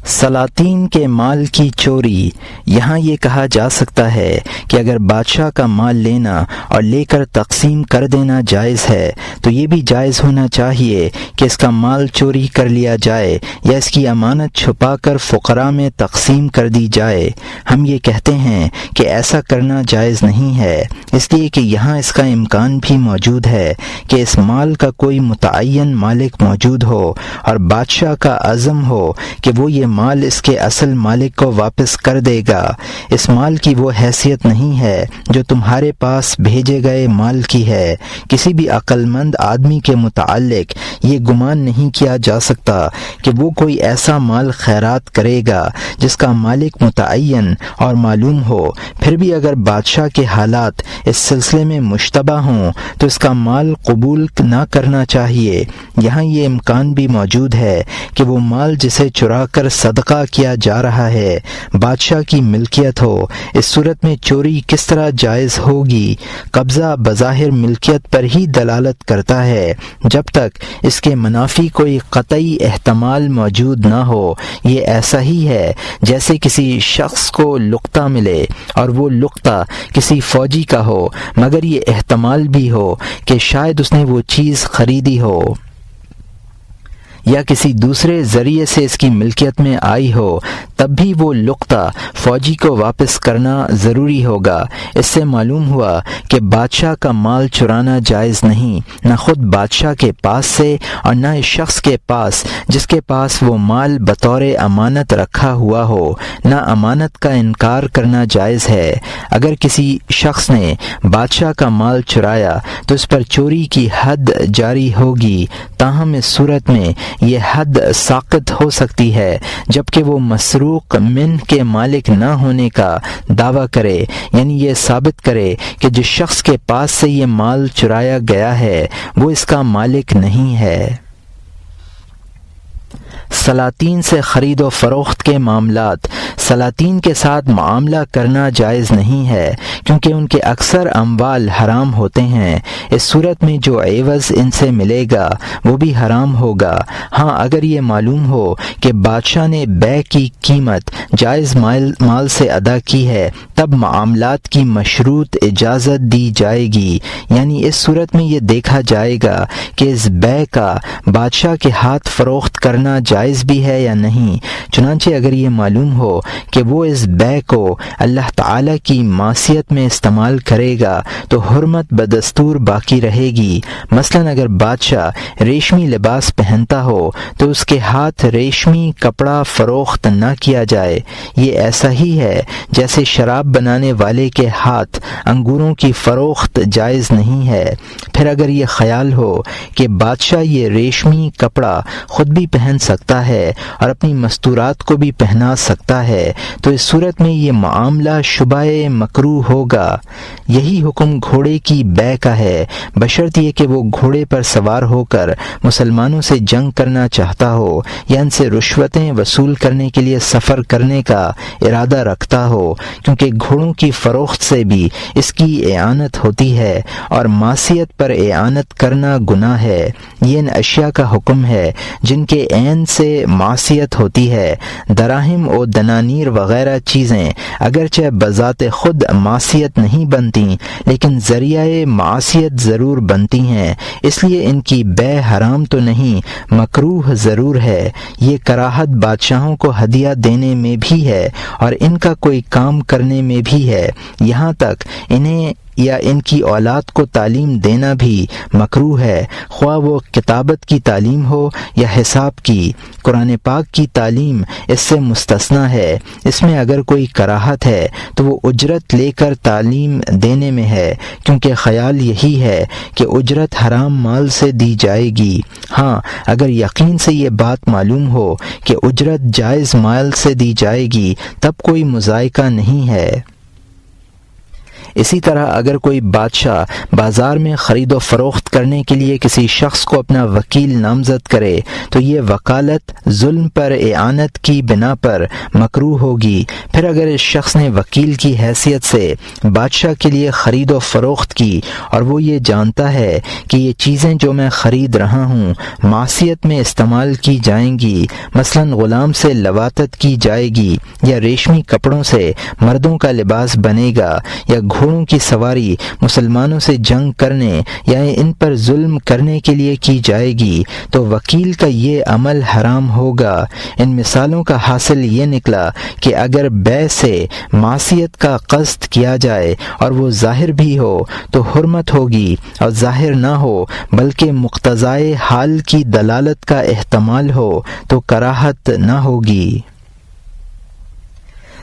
سلاطین کے مال کی چوری۔ یہاں یہ کہا جا سکتا ہے کہ اگر بادشاہ کا مال لینا اور لے کر تقسیم کر دینا جائز ہے تو یہ بھی جائز ہونا چاہیے کہ اس کا مال چوری کر لیا جائے یا اس کی امانت چھپا کر فقراء میں تقسیم کر دی جائے۔ ہم یہ کہتے ہیں کہ ایسا کرنا جائز نہیں ہے، اس لیے کہ یہاں اس کا امکان بھی موجود ہے کہ اس مال کا کوئی متعین مالک موجود ہو اور بادشاہ کا عزم ہو کہ وہ یہ مال اس کے اصل مالک کو واپس کر دے گا۔ اس مال کی وہ حیثیت نہیں ہے جو تمہارے پاس بھیجے گئے مال کی ہے۔ کسی بھی عقل مند آدمی کے متعلق یہ گمان نہیں کیا جا سکتا کہ وہ کوئی ایسا مال خیرات کرے گا جس کا مالک متعین اور معلوم ہو۔ پھر بھی اگر بادشاہ کے حالات اس سلسلے میں مشتبہ ہوں تو اس کا مال قبول نہ کرنا چاہیے۔ یہاں یہ امکان بھی موجود ہے کہ وہ مال جسے چرا کر صدقہ کیا جا رہا ہے بادشاہ کی ملکیت ہو۔ اس صورت میں چوری کس طرح جائز ہوگی؟ قبضہ بظاہر ملکیت پر ہی دلالت کرتا ہے جب تک اس کے منافی کوئی قطعی احتمال موجود نہ ہو۔ یہ ایسا ہی ہے جیسے کسی شخص کو لقطہ ملے اور وہ لقطہ کسی فوجی کا ہو مگر یہ احتمال بھی ہو کہ شاید اس نے وہ چیز خریدی ہو یا کسی دوسرے ذریعے سے اس کی ملکیت میں آئی ہو، تب بھی وہ لقطہ فوجی کو واپس کرنا ضروری ہوگا۔ اس سے معلوم ہوا کہ بادشاہ کا مال چرانا جائز نہیں، نہ خود بادشاہ کے پاس سے اور نہ اس شخص کے پاس جس کے پاس وہ مال بطور امانت رکھا ہوا ہو۔ نہ امانت کا انکار کرنا جائز ہے۔ اگر کسی شخص نے بادشاہ کا مال چرایا تو اس پر چوری کی حد جاری ہوگی، تاہم اس صورت میں یہ حد ساقط ہو سکتی ہے جبکہ وہ مسروق من کے مالک نہ ہونے کا دعویٰ کرے، یعنی یہ ثابت کرے کہ جس شخص کے پاس سے یہ مال چرایا گیا ہے وہ اس کا مالک نہیں ہے۔ سلاطین سے خرید و فروخت کے معاملات۔ سلاطین کے ساتھ معاملہ کرنا جائز نہیں ہے کیونکہ ان کے اکثر اموال حرام ہوتے ہیں۔ اس صورت میں جو عوض ان سے ملے گا وہ بھی حرام ہوگا۔ ہاں اگر یہ معلوم ہو کہ بادشاہ نے بیع کی قیمت جائز مال سے ادا کی ہے تب معاملات کی مشروط اجازت دی جائے گی، یعنی اس صورت میں یہ دیکھا جائے گا کہ اس بیع کا بادشاہ کے ہاتھ فروخت کرنا جائز بھی ہے یا نہیں۔ چنانچہ اگر یہ معلوم ہو کہ وہ اس بیع کو اللہ تعالی کی معصیت میں استعمال کرے گا تو حرمت بدستور باقی رہے گی۔ مثلا اگر بادشاہ ریشمی لباس پہنتا ہو تو اس کے ہاتھ ریشمی کپڑا فروخت نہ کیا جائے۔ یہ ایسا ہی ہے جیسے شراب بنانے والے کے ہاتھ انگوروں کی فروخت جائز نہیں ہے۔ پھر اگر یہ خیال ہو کہ بادشاہ یہ ریشمی کپڑا خود بھی پہن سکتا ہے اور اپنی مستورات کو بھی پہنا سکتا ہے تو اس صورت میں یہ معاملہ شبہ مکروہ ہوگا۔ یہی حکم گھوڑے کی بیع کا ہے، بشرط یہ کہ وہ گھوڑے پر سوار ہو کر مسلمانوں سے جنگ کرنا چاہتا ہو یا ان سے رشوتیں وصول کرنے کے لیے سفر کرنے کا ارادہ رکھتا ہو، کیونکہ گھوڑوں کی فروخت سے بھی اس کی اعانت ہوتی ہے اور معصیت پر اعانت کرنا گناہ ہے۔ یہ ان اشیاء کا حکم ہے جن کے عین سے معصیت ہوتی ہے۔ دراہم و دنانیر وغیرہ چیزیں اگرچہ بذات خود معصیت نہیں بنتی لیکن ذریعہ معصیت ضرور بنتی ہیں، اس لیے ان کی بیع حرام تو نہیں مکروہ ضرور ہے۔ یہ کراہت بادشاہوں کو ہدیہ دینے میں بھی ہے اور ان کا کوئی کام کرنے میں بھی ہے، یہاں تک انہیں یا ان کی اولاد کو تعلیم دینا بھی مکروہ ہے، خواہ وہ کتابت کی تعلیم ہو یا حساب کی۔ قرآن پاک کی تعلیم اس سے مستثنیٰ ہے۔ اس میں اگر کوئی کراہت ہے تو وہ اجرت لے کر تعلیم دینے میں ہے، کیونکہ خیال یہی ہے کہ اجرت حرام مال سے دی جائے گی۔ ہاں اگر یقین سے یہ بات معلوم ہو کہ اجرت جائز مال سے دی جائے گی تب کوئی مذائقہ نہیں ہے۔ اسی طرح اگر کوئی بادشاہ بازار میں خرید و فروخت کرنے کے لیے کسی شخص کو اپنا وکیل نامزد کرے تو یہ وکالت ظلم پر اعانت کی بنا پر مکروہ ہوگی۔ پھر اگر اس شخص نے وکیل کی حیثیت سے بادشاہ کے لیے خرید و فروخت کی اور وہ یہ جانتا ہے کہ یہ چیزیں جو میں خرید رہا ہوں معصیت میں استعمال کی جائیں گی، مثلا غلام سے لواطت کی جائے گی یا ریشمی کپڑوں سے مردوں کا لباس بنے گا یا گھوڑوں کی سواری مسلمانوں سے جنگ کرنے یا ان پر ظلم کرنے کے لیے کی جائے گی، تو وکیل کا یہ عمل حرام ہوگا۔ ان مثالوں کا حاصل یہ نکلا کہ اگر بیع سے معصیت کا قصد کیا جائے اور وہ ظاہر بھی ہو تو حرمت ہوگی، اور ظاہر نہ ہو بلکہ مقتضائے حال کی دلالت کا احتمال ہو تو کراہت نہ ہوگی۔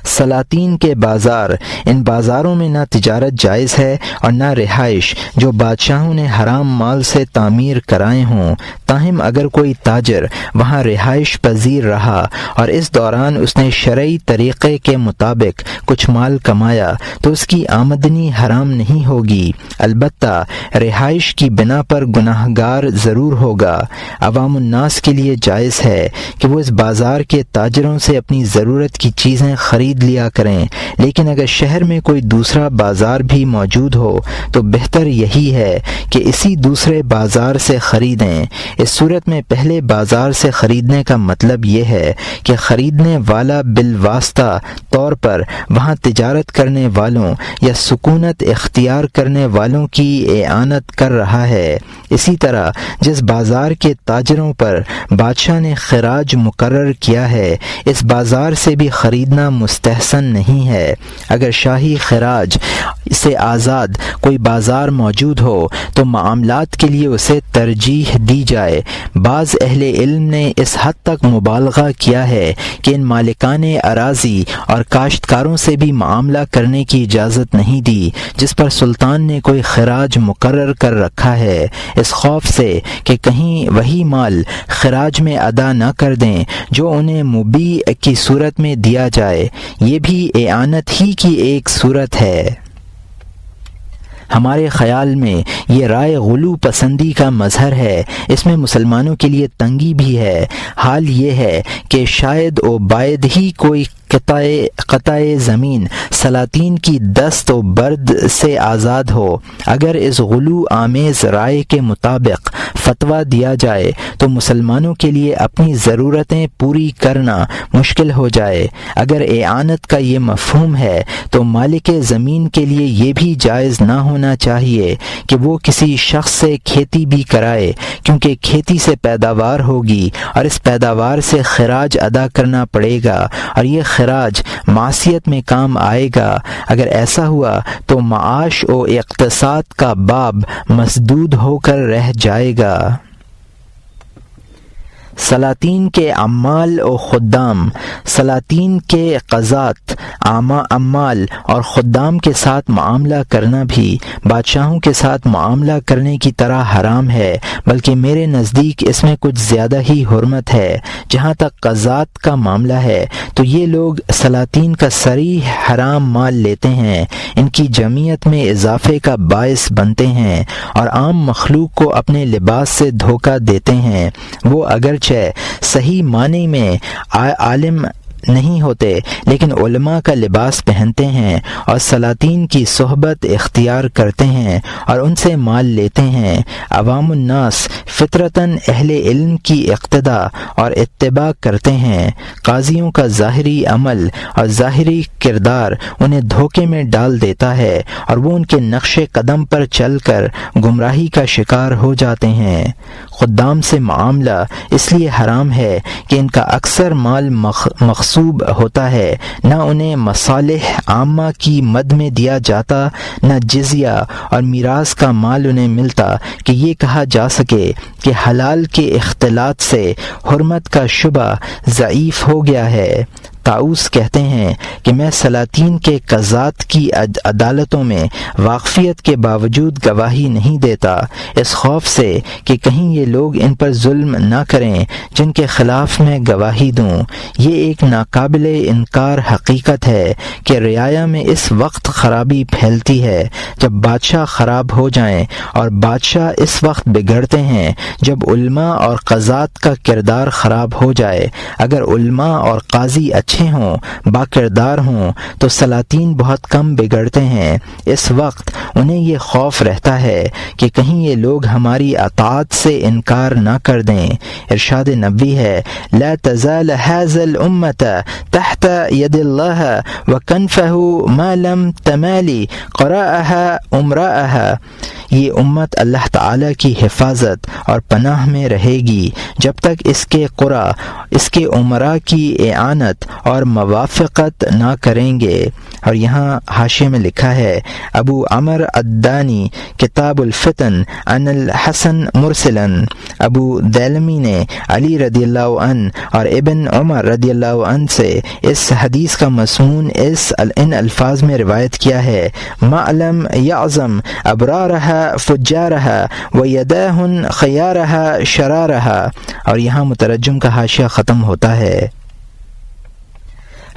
سلاطین کے بازار، ان بازاروں میں نہ تجارت جائز ہے اور نہ رہائش جو بادشاہوں نے حرام مال سے تعمیر کرائے ہوں، تاہم اگر کوئی تاجر وہاں رہائش پذیر رہا اور اس دوران اس نے شرعی طریقے کے مطابق کچھ مال کمایا تو اس کی آمدنی حرام نہیں ہوگی، البتہ رہائش کی بنا پر گناہ گار ضرور ہوگا۔ عوام الناس کے لیے جائز ہے کہ وہ اس بازار کے تاجروں سے اپنی ضرورت کی چیزیں خرید لیا کریں، لیکن اگر شہر میں کوئی دوسرا بازار بھی موجود ہو تو بہتر یہی ہے کہ اسی دوسرے بازار سے خریدیں۔ اس صورت میں پہلے بازار سے خریدنے کا مطلب یہ ہے کہ خریدنے والا بالواسطہ طور پر وہاں تجارت کرنے والوں یا سکونت اختیار کرنے والوں کی اعانت کر رہا ہے۔ اسی طرح جس بازار کے تاجروں پر بادشاہ نے خراج مقرر کیا ہے اس بازار سے بھی خریدنا مستحسن نہیں ہے۔ اگر شاہی خراج سے آزاد کوئی بازار موجود ہو تو معاملات کے لیے اسے ترجیح دی جائے۔ بعض اہل علم نے اس حد تک مبالغہ کیا ہے کہ ان مالکان اراضی اور کاشتکاروں سے بھی معاملہ کرنے کی اجازت نہیں دی جس پر سلطان نے کوئی خراج مقرر کر رکھا ہے، اس خوف سے کہ کہیں وہی مال خراج میں ادا نہ کر دیں جو انہیں مبیع کی صورت میں دیا جائے۔ یہ بھی اعانت ہی کی ایک صورت ہے۔ ہمارے خیال میں یہ رائے غلو پسندی کا مظہر ہے، اس میں مسلمانوں کے لیے تنگی بھی ہے۔ حال یہ ہے کہ شاید و باید ہی کوئی قطع زمین سلاطین کی دست و برد سے آزاد ہو۔ اگر اس غلو آمیز رائے کے مطابق فتویٰ دیا جائے تو مسلمانوں کے لیے اپنی ضرورتیں پوری کرنا مشکل ہو جائے۔ اگر اعانت کا یہ مفہوم ہے تو مالک زمین کے لیے یہ بھی جائز نہ ہونا چاہیے کہ وہ کسی شخص سے کھیتی بھی کرائے، کیونکہ کھیتی سے پیداوار ہوگی اور اس پیداوار سے خراج ادا کرنا پڑے گا اور یہ خراج معصیت میں کام آئے گا۔ اگر ایسا ہوا تو معاش و اقتصاد کا باب مسدود ہو کر رہ جائے گا۔ سلاطین کے عمال و خدام، سلاطین کے قضات، عمال اور خدام کے ساتھ معاملہ کرنا بھی بادشاہوں کے ساتھ معاملہ کرنے کی طرح حرام ہے، بلکہ میرے نزدیک اس میں کچھ زیادہ ہی حرمت ہے۔ جہاں تک قضات کا معاملہ ہے تو یہ لوگ سلاطین کا صریح حرام مال لیتے ہیں، ان کی جمعیت میں اضافے کا باعث بنتے ہیں اور عام مخلوق کو اپنے لباس سے دھوکہ دیتے ہیں۔ وہ اگرچہ صحیح معنی میں عالم نہیں ہوتے لیکن علماء کا لباس پہنتے ہیں اور سلاطین کی صحبت اختیار کرتے ہیں اور ان سے مال لیتے ہیں۔ عوام الناس فطرتاً اہل علم کی اقتداء اور اتباع کرتے ہیں۔ قاضیوں کا ظاہری عمل اور ظاہری کردار انہیں دھوکے میں ڈال دیتا ہے اور وہ ان کے نقش قدم پر چل کر گمراہی کا شکار ہو جاتے ہیں۔ خدام سے معاملہ اس لیے حرام ہے کہ ان کا اکثر مال مخصوص ہوتا ہے، نہ انہیں مصالح عامہ کی مد میں دیا جاتا، نہ جزیہ اور میراث کا مال انہیں ملتا کہ یہ کہا جا سکے کہ حلال کے اختلاط سے حرمت کا شبہ ضعیف ہو گیا ہے۔ طاؤس کہتے ہیں کہ میں سلاطین کے قضات کی عدالتوں میں واقفیت کے باوجود گواہی نہیں دیتا، اس خوف سے کہ کہیں یہ لوگ ان پر ظلم نہ کریں جن کے خلاف میں گواہی دوں۔ یہ ایک ناقابل انکار حقیقت ہے کہ رعایا میں اس وقت خرابی پھیلتی ہے جب بادشاہ خراب ہو جائیں، اور بادشاہ اس وقت بگڑتے ہیں جب علماء اور قضات کا کردار خراب ہو جائے۔ اگر علماء اور قاضی اچھے ہوں، با کردار ہوں، تو سلاطین بہت کم بگڑتے ہیں۔ اس وقت انہیں یہ خوف رہتا ہے کہ کہیں یہ لوگ ہماری اطاعت سے انکار نہ کر دیں۔ ارشاد نبوی ہے، لا تزال هذه الامة تحت ید اللہ وکنفہ ما لم تمالی قراءها امراءها، یہ امت اللہ تعالی کی حفاظت اور پناہ میں رہے گی جب تک اس کے قرا، اس کے عمراء کی اعانت اور موافقت نہ کریں گے۔ اور یہاں حاشیے میں لکھا ہے، ابو عمر الدانی کتاب الفتن عن الحسن مرسلا، ابو دیلمی نے علی رضی اللہ عنہ اور ابن عمر رضی اللہ عنہ سے اس حدیث کا مضمون ان الفاظ میں روایت کیا ہے، معلم یعظم ابرارها فجارها ویداهن خیارها شرارها، اور یہاں مترجم کا حاشیہ ختم ہوتا ہے۔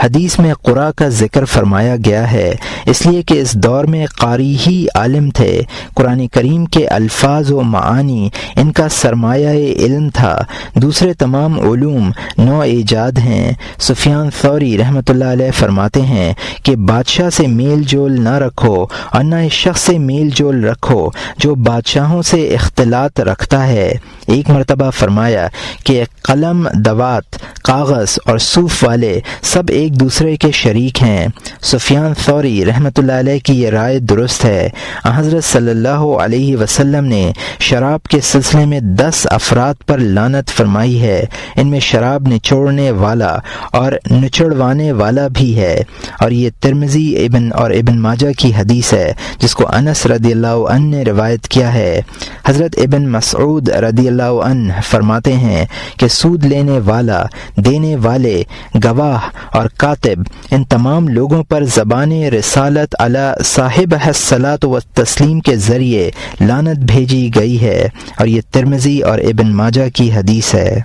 حدیث میں قرا کا ذکر فرمایا گیا ہے اس لیے کہ اس دور میں قاری ہی عالم تھے۔ قرآن کریم کے الفاظ و معانی ان کا سرمایہ علم تھا، دوسرے تمام علوم نو ایجاد ہیں۔ سفیان ثوری رحمۃ اللہ علیہ فرماتے ہیں کہ بادشاہ سے میل جول نہ رکھو اور نہ اس شخص سے میل جول رکھو جو بادشاہوں سے اختلاط رکھتا ہے۔ ایک مرتبہ فرمایا کہ قلم، دوات، کاغذ اور صوف والے سب ایک دوسرے کے شریک ہیں۔ سفیان ثوری رحمۃ اللہ علیہ کی یہ رائے درست ہے۔ حضرت صلی اللہ علیہ وسلم نے شراب کے سلسلے میں 10 افراد پر لعنت فرمائی ہے، ان میں شراب نچوڑنے والا اور نچڑوانے والا بھی ہے، اور یہ ترمذی اور ابن ماجہ کی حدیث ہے جس کو انس رضی اللہ عنہ نے روایت کیا ہے۔ حضرت ابن مسعود رضی اللہ عنہ فرماتے ہیں کہ سود لینے والا، دینے والے، گواہ اور کاتب، ان تمام لوگوں پر زبان رسالت علی صاحب الصلاۃ والتسلیم کے ذریعے لعنت بھیجی گئی ہے، اور یہ ترمذی اور ابن ماجہ کی حدیث ہے۔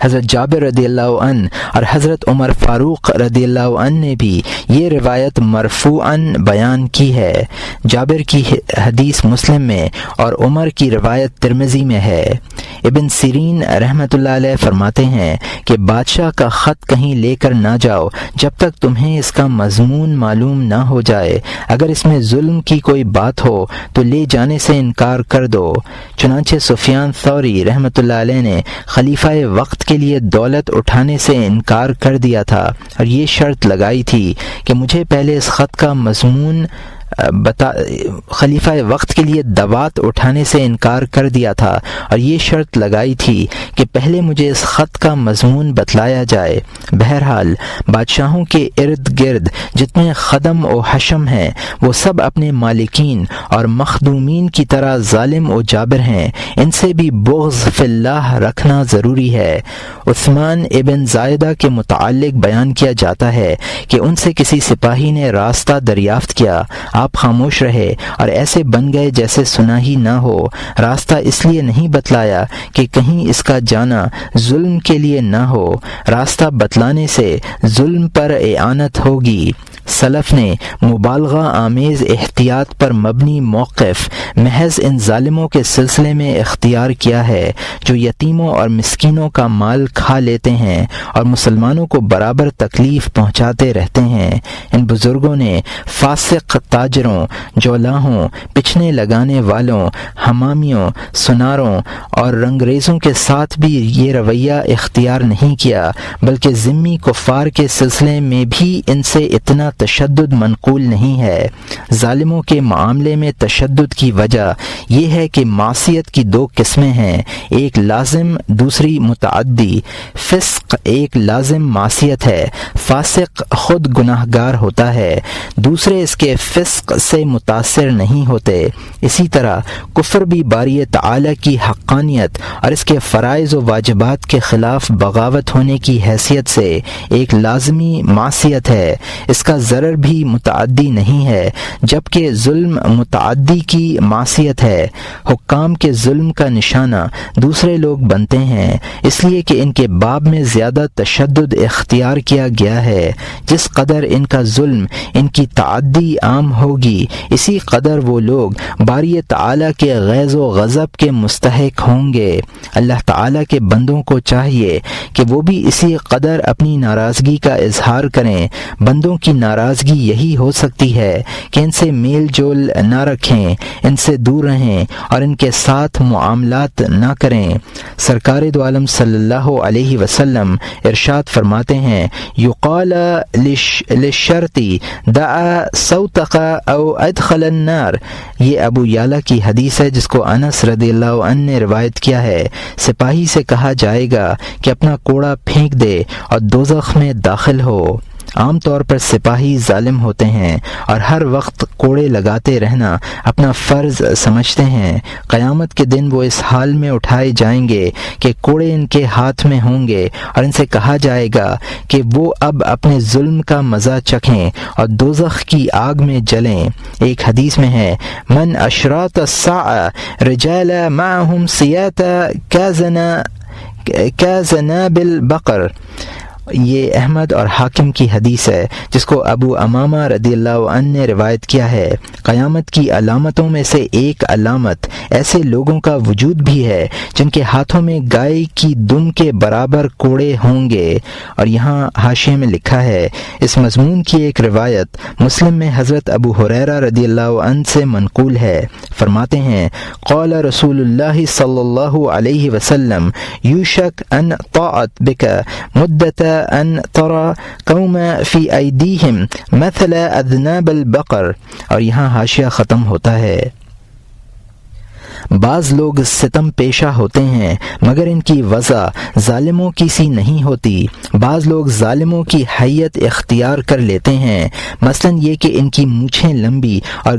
حضرت جابر رضی اللہ عنہ اور حضرت عمر فاروق رضی اللہ عنہ نے بھی یہ روایت مرفوعاً بیان کی ہے۔ جابر کی حدیث مسلم میں اور عمر کی روایت ترمذی میں ہے۔ ابن سیرین رحمۃ اللہ علیہ فرماتے ہیں کہ بادشاہ کا خط کہیں لے کر نہ جاؤ جب تک تمہیں اس کا مضمون معلوم نہ ہو جائے، اگر اس میں ظلم کی کوئی بات ہو تو لے جانے سے انکار کر دو۔ چنانچہ سفیان ثوری رحمۃ اللہ علیہ نے خلیفہ وقت کے لیے دولت اٹھانے سے انکار کر دیا تھا اور یہ شرط لگائی تھی کہ مجھے پہلے اس خط کا مضمون خلیفہ وقت کے لیے دوات اٹھانے سے انکار کر دیا تھا اور یہ شرط لگائی تھی کہ پہلے مجھے اس خط کا مضمون بتلایا جائے۔ بہرحال بادشاہوں کے ارد گرد جتنے خدم و حشم ہیں وہ سب اپنے مالکین اور مخدومین کی طرح ظالم و جابر ہیں، ان سے بھی بغض فی اللہ رکھنا ضروری ہے۔ عثمان ابن زائدہ کے متعلق بیان کیا جاتا ہے کہ ان سے کسی سپاہی نے راستہ دریافت کیا، آپ خاموش رہے اور ایسے بن گئے جیسے سنا ہی نہ ہو۔ راستہ اس لیے نہیں بتلایا کہ کہیں اس کا جانا ظلم کے لیے نہ ہو، راستہ بتلانے سے ظلم پر اعانت ہوگی۔ سلف نے مبالغہ آمیز احتیاط پر مبنی موقف محض ان ظالموں کے سلسلے میں اختیار کیا ہے جو یتیموں اور مسکینوں کا مال کھا لیتے ہیں اور مسلمانوں کو برابر تکلیف پہنچاتے رہتے ہیں۔ ان بزرگوں نے فاسق تاجروں، جولاہوں، پچھنے لگانے والوں، حمامیوں، سناروں اور رنگریزوں کے ساتھ بھی یہ رویہ اختیار نہیں کیا، بلکہ ذمی کفار کے سلسلے میں بھی ان سے اتنا تشدد منقول نہیں ہے۔ ظالموں کے معاملے میں تشدد کی وجہ یہ ہے کہ معصیت کی 2 قسمیں ہیں، ایک لازم، دوسری متعدی۔ فسق ایک لازم معصیت ہے، فاسق خود گناہگار ہوتا ہے، دوسرے اس کے فسق فسق سے متاثر نہیں ہوتے۔ اسی طرح کفر بھی باری تعالی کی حقانیت اور اس کے فرائض و واجبات کے خلاف بغاوت ہونے کی حیثیت سے ایک لازمی معصیت ہے۔ اس کا ضرر بھی متعدی نہیں ہے، جبکہ ظلم متعدی کی معصیت ہے۔ حکام کے ظلم کا نشانہ دوسرے لوگ بنتے ہیں، اس لیے کہ ان کے باب میں زیادہ تشدد اختیار کیا گیا ہے۔ جس قدر ان کا ظلم ان کی تعدی عام ہوگی، اسی قدر وہ لوگ باری تعالی کے غیظ و غضب کے مستحق ہوں گے۔ اللہ تعالی کے بندوں کو چاہیے کہ وہ بھی اسی قدر اپنی ناراضگی کا اظہار کریں۔ بندوں کی ناراضگی یہی ہو سکتی ہے کہ ان سے میل جول نہ رکھیں، ان سے دور رہیں اور ان کے ساتھ معاملات نہ کریں۔ سرکار دو عالم صلی اللہ علیہ وسلم ارشاد فرماتے ہیں، یقال للشرطی دعا صوتک او ادخل النار۔ یہ ابو یعلا کی حدیث ہے جس کو انس رضی اللہ عنہ نے روایت کیا ہے۔ سپاہی سے کہا جائے گا کہ اپنا کوڑا پھینک دے اور دوزخ میں داخل ہو۔ عام طور پر سپاہی ظالم ہوتے ہیں اور ہر وقت کوڑے لگاتے رہنا اپنا فرض سمجھتے ہیں۔ قیامت کے دن وہ اس حال میں اٹھائے جائیں گے کہ کوڑے ان کے ہاتھ میں ہوں گے اور ان سے کہا جائے گا کہ وہ اب اپنے ظلم کا مزہ چکھیں اور دوزخ کی آگ میں جلیں۔ ایک حدیث میں ہے، من اشراط الساعة رجال معهم سیات كذناب البقر۔ یہ احمد اور حاکم کی حدیث ہے جس کو ابو امامہ رضی اللہ عنہ نے روایت کیا ہے۔ قیامت کی علامتوں میں سے ایک علامت ایسے لوگوں کا وجود بھی ہے جن کے ہاتھوں میں گائے کی دم کے برابر کوڑے ہوں گے۔ اور یہاں حاشیے میں لکھا ہے، اس مضمون کی ایک روایت مسلم میں حضرت ابو ہریرہ رضی اللہ عنہ سے منقول ہے۔ فرماتے ہیں، قال رسول اللہ صلی اللہ علیہ وسلم یوشک ان طاعت بک مدت ان ترى قوم فی ایدیہم مثل اذناب البقر۔ اور یہاں حاشیہ ختم ہوتا ہے۔ بعض لوگ ستم پیشہ ہوتے ہیں مگر ان کی وضع ظالموں کی سی نہیں ہوتی۔ بعض لوگ ظالموں کی حیت اختیار کر لیتے ہیں، مثلا یہ کہ ان کی مونچھیں لمبی اور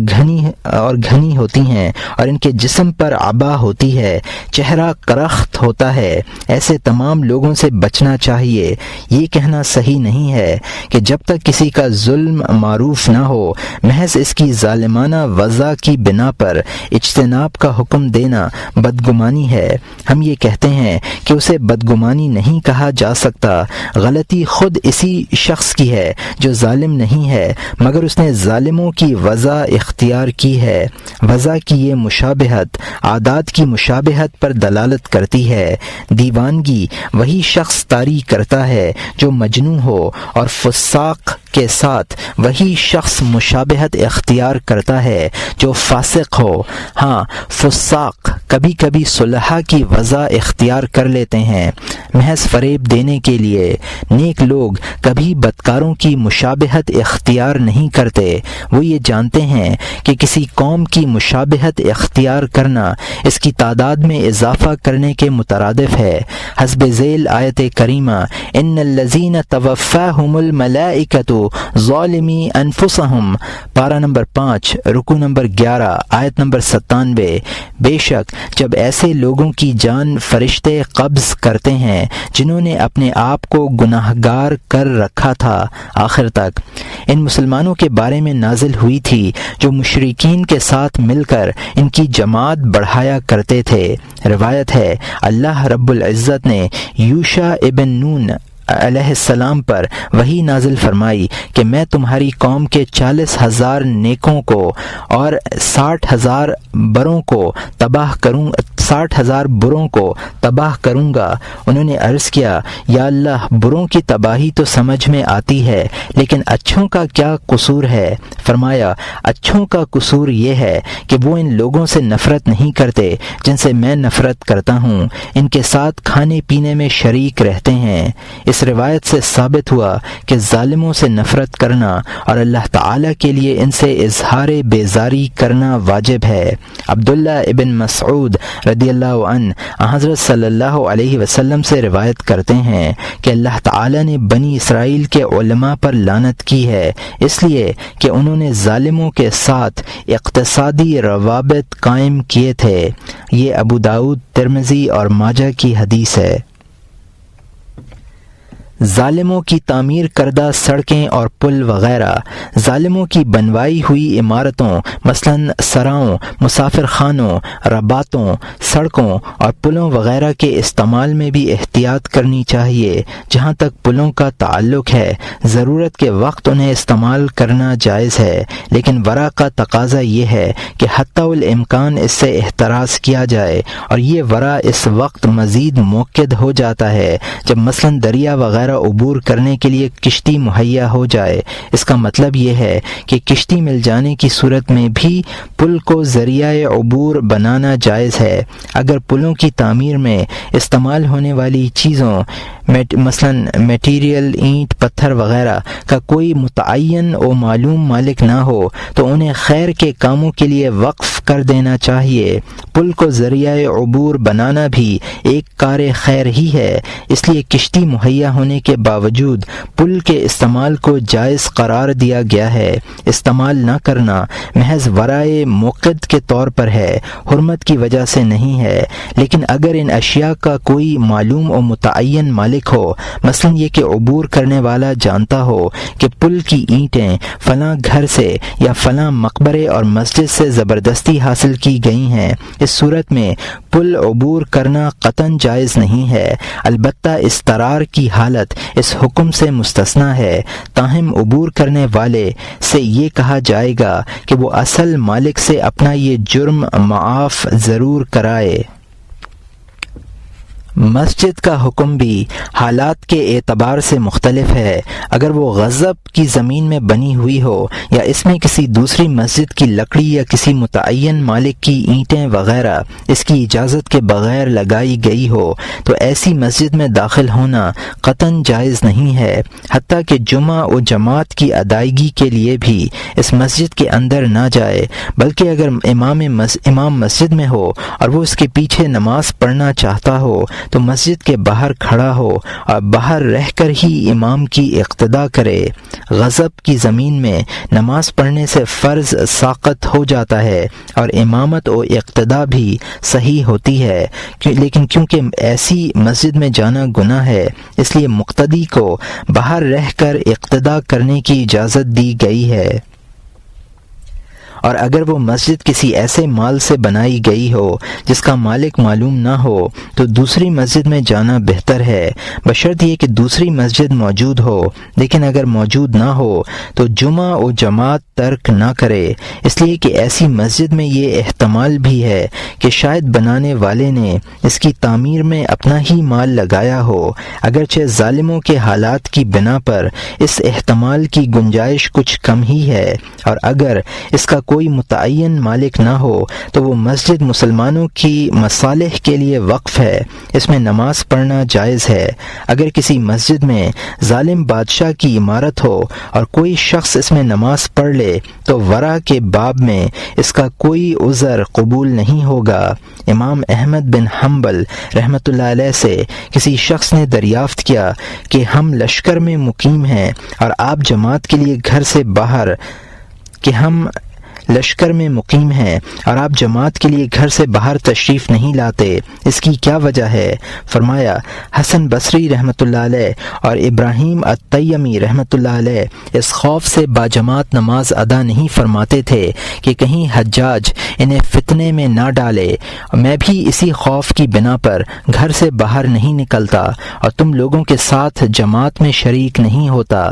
گھنی ہوتی ہیں اور ان کے جسم پر عبا ہوتی ہے، چہرہ کرخت ہوتا ہے۔ ایسے تمام لوگوں سے بچنا چاہیے۔ یہ کہنا صحیح نہیں ہے کہ جب تک کسی کا ظلم معروف نہ ہو محض اس کی ظالمانہ وضع کی بنا پر اجتناب کا حکم دینا بدگمانی ہے۔ ہم یہ کہتے ہیں کہ اسے بدگمانی نہیں کہا جا سکتا۔ غلطی خود اسی شخص کی ہے جو ظالم نہیں ہے مگر اس نے ظالموں کی وضع اختیار کی ہے۔ وضع کی یہ مشابہت عادات کی مشابہت پر دلالت کرتی ہے۔ دیوانگی وہی شخص طاری کرتا ہے جو مجنون ہو اور فساق کے ساتھ وہی شخص مشابہت اختیار کرتا ہے جو فاسق ہو۔ ہاں، فساق کبھی کبھی صلحاء کی وضع اختیار کر لیتے ہیں محض فریب دینے کے لیے۔ نیک لوگ کبھی بدکاروں کی مشابہت اختیار نہیں کرتے۔ وہ یہ جانتے ہیں کہ کسی قوم کی مشابہت اختیار کرنا اس کی تعداد میں اضافہ کرنے کے مترادف ہے۔ حسب ذیل آیت کریمہ، ان الذین توفاہم الملائکۃ ظالمی انفسہم، پارہ نمبر 5 رکوع نمبر 11 آیت نمبر 97۔ بے شک جب ایسے لوگوں کی جان فرشتے قبض کرتے ہیں جنہوں نے اپنے آپ کو گناہگار کر رکھا تھا، آخر تک ان مسلمانوں کے بارے میں نازل ہوئی تھی جو مشرکین کے ساتھ مل کر ان کی جماعت بڑھایا کرتے تھے۔ روایت ہے، اللہ رب العزت نے یوشع ابن نون علیہ السلام پر وحی نازل فرمائی کہ میں تمہاری قوم کے 40,000 نیکوں کو اور 60,000 بروں کو تباہ کروں گا۔ انہوں نے عرض کیا، یا اللہ، بروں کی تباہی تو سمجھ میں آتی ہے لیکن اچھوں کا کیا قصور ہے؟ فرمایا، اچھوں کا قصور یہ ہے کہ وہ ان لوگوں سے نفرت نہیں کرتے جن سے میں نفرت کرتا ہوں، ان کے ساتھ کھانے پینے میں شریک رہتے ہیں۔ اس اس روایت سے ثابت ہوا کہ ظالموں سے نفرت کرنا اور اللہ تعالیٰ کے لیے ان سے اظہار بیزاری کرنا واجب ہے۔ عبداللہ ابن مسعود رضی اللہ عنہ حضرت صلی اللہ علیہ وسلم سے روایت کرتے ہیں کہ اللہ تعالیٰ نے بنی اسرائیل کے علماء پر لعنت کی ہے، اس لیے کہ انہوں نے ظالموں کے ساتھ اقتصادی روابط قائم کیے تھے۔ یہ ابو داؤد، ترمذی اور ماجہ کی حدیث ہے۔ ظالموں کی تعمیر کردہ سڑکیں اور پل وغیرہ۔ ظالموں کی بنوائی ہوئی عمارتوں مثلاً سراؤں، مسافر خانوں، رباطوں، سڑکوں اور پلوں وغیرہ کے استعمال میں بھی احتیاط کرنی چاہیے۔ جہاں تک پلوں کا تعلق ہے، ضرورت کے وقت انہیں استعمال کرنا جائز ہے، لیکن ورع کا تقاضا یہ ہے کہ حتی الامکان اس سے احتراز کیا جائے، اور یہ ورع اس وقت مزید موقد ہو جاتا ہے جب مثلاً دریا وغیرہ عبور کرنے کے لیے کشتی مہیا ہو جائے۔ اس کا مطلب یہ ہے کہ کشتی مل جانے کی صورت میں بھی پل کو ذریعہ عبور بنانا جائز ہے۔ اگر پلوں کی تعمیر میں استعمال ہونے والی چیزوں مثلاً میٹیریل، اینٹ، پتھر وغیرہ کا کوئی متعین و معلوم مالک نہ ہو تو انہیں خیر کے کاموں کے لیے وقف کر دینا چاہیے۔ پل کو ذریعہ عبور بنانا بھی ایک کار خیر ہی ہے، اس لیے کشتی مہیا ہونے کے باوجود پل کے استعمال کو جائز قرار دیا گیا ہے۔ استعمال نہ کرنا محض ورع موقد کے طور پر ہے، حرمت کی وجہ سے نہیں ہے۔ لیکن اگر ان اشیاء کا کوئی معلوم و متعین مالک ہو، مثلا یہ کہ عبور کرنے والا جانتا ہو کہ پل کی اینٹیں فلاں گھر سے یا فلاں مقبرے اور مسجد سے زبردستی حاصل کی گئی ہیں، اس صورت میں پل عبور کرنا قطعاً جائز نہیں ہے۔ البتہ اضطرار کی حالت اس حکم سے مستثنیٰ ہے، تاہم عبور کرنے والے سے یہ کہا جائے گا کہ وہ اصل مالک سے اپنا یہ جرم معاف ضرور کرائے۔ مسجد کا حکم بھی حالات کے اعتبار سے مختلف ہے۔ اگر وہ غضب کی زمین میں بنی ہوئی ہو یا اس میں کسی دوسری مسجد کی لکڑی یا کسی متعین مالک کی اینٹیں وغیرہ اس کی اجازت کے بغیر لگائی گئی ہو، تو ایسی مسجد میں داخل ہونا قطعاً جائز نہیں ہے، حتیٰ کہ جمعہ و جماعت کی ادائیگی کے لیے بھی اس مسجد کے اندر نہ جائے، بلکہ اگر امام مسجد میں ہو اور وہ اس کے پیچھے نماز پڑھنا چاہتا ہو تو مسجد کے باہر کھڑا ہو اور باہر رہ کر ہی امام کی اقتداء کرے۔ غضب کی زمین میں نماز پڑھنے سے فرض ساقط ہو جاتا ہے اور امامت و اقتداء بھی صحیح ہوتی ہے، لیکن کیونکہ ایسی مسجد میں جانا گناہ ہے، اس لیے مقتدی کو باہر رہ کر اقتداء کرنے کی اجازت دی گئی ہے۔ اور اگر وہ مسجد کسی ایسے مال سے بنائی گئی ہو جس کا مالک معلوم نہ ہو تو دوسری مسجد میں جانا بہتر ہے، بشرط یہ کہ دوسری مسجد موجود ہو، لیکن اگر موجود نہ ہو تو جمعہ و جماعت ترک نہ کرے، اس لیے کہ ایسی مسجد میں یہ احتمال بھی ہے کہ شاید بنانے والے نے اس کی تعمیر میں اپنا ہی مال لگایا ہو، اگرچہ ظالموں کے حالات کی بنا پر اس احتمال کی گنجائش کچھ کم ہی ہے، اور اگر اس کا کوئی متعین مالک نہ ہو تو وہ مسجد مسلمانوں کی مصالح کے لیے وقف ہے، اس میں نماز پڑھنا جائز ہے۔ اگر کسی مسجد میں ظالم بادشاہ کی عمارت ہو اور کوئی شخص اس میں نماز پڑھ لے تو ورع کے باب میں اس کا کوئی عذر قبول نہیں ہوگا۔ امام احمد بن حنبل رحمۃ اللہ علیہ سے کسی شخص نے دریافت کیا کہ ہم لشکر میں مقیم ہیں اور آپ جماعت کے لیے گھر سے باہر تشریف نہیں لاتے، اس کی کیا وجہ ہے؟ فرمایا حسن بصری رحمۃ اللہ علیہ اور ابراہیم التیمی رحمۃ اللہ علیہ اس خوف سے باجماعت نماز ادا نہیں فرماتے تھے کہ کہیں حجاج انہیں فتنے میں نہ ڈالے، میں بھی اسی خوف کی بنا پر گھر سے باہر نہیں نکلتا اور تم لوگوں کے ساتھ جماعت میں شریک نہیں ہوتا۔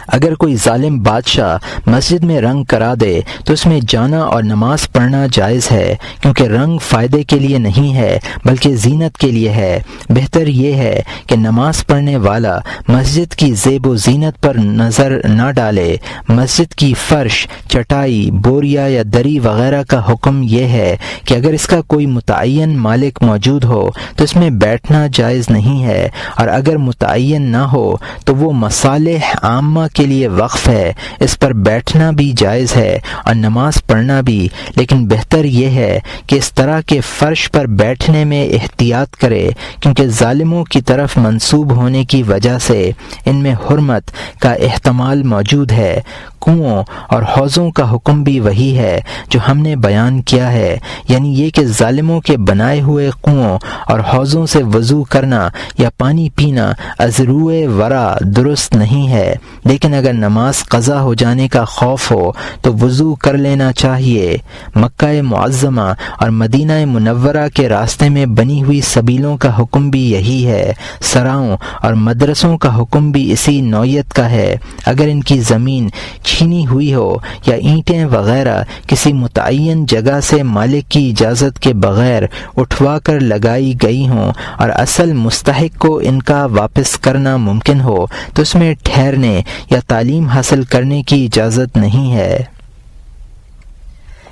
اگر کوئی ظالم بادشاہ مسجد میں رنگ کرا دے تو اس میں جانا اور نماز پڑھنا جائز ہے، کیونکہ رنگ فائدے کے لیے نہیں ہے بلکہ زینت کے لیے ہے۔ بہتر یہ ہے کہ نماز پڑھنے والا مسجد کی زیب و زینت پر نظر نہ ڈالے۔ مسجد کی فرش، چٹائی، بوریا یا دری وغیرہ کا حکم یہ ہے کہ اگر اس کا کوئی متعین مالک موجود ہو تو اس میں بیٹھنا جائز نہیں ہے، اور اگر متعین نہ ہو تو وہ مصالح عامہ کے لیے وقف ہے، اس پر بیٹھنا بھی جائز ہے اور نماز پڑھنا بھی، لیکن بہتر یہ ہے کہ اس طرح کے فرش پر بیٹھنے میں احتیاط کرے، کیونکہ ظالموں کی طرف منسوب ہونے کی وجہ سے ان میں حرمت کا احتمال موجود ہے۔ کنوؤں اور حوضوں کا حکم بھی وہی ہے جو ہم نے بیان کیا ہے، یعنی یہ کہ ظالموں کے بنائے ہوئے کنوؤں اور حوضوں سے وضو کرنا یا پانی پینا از روئے ورا درست نہیں ہے، لیکن اگر نماز قضا ہو جانے کا خوف ہو تو وضو کر لینا چاہیے۔ مکہ معظمہ اور مدینہ منورہ کے راستے میں بنی ہوئی سبیلوں کا حکم بھی یہی ہے۔ سراؤں اور مدرسوں کا حکم بھی اسی نوعیت کا ہے۔ اگر ان کی زمین چھینی ہوئی ہو یا اینٹیں وغیرہ کسی متعین جگہ سے مالک کی اجازت کے بغیر اٹھوا کر لگائی گئی ہوں اور اصل مستحق کو ان کا واپس کرنا ممکن ہو تو اس میں ٹھہرنے یا تعلیم حاصل کرنے کی اجازت نہیں ہے۔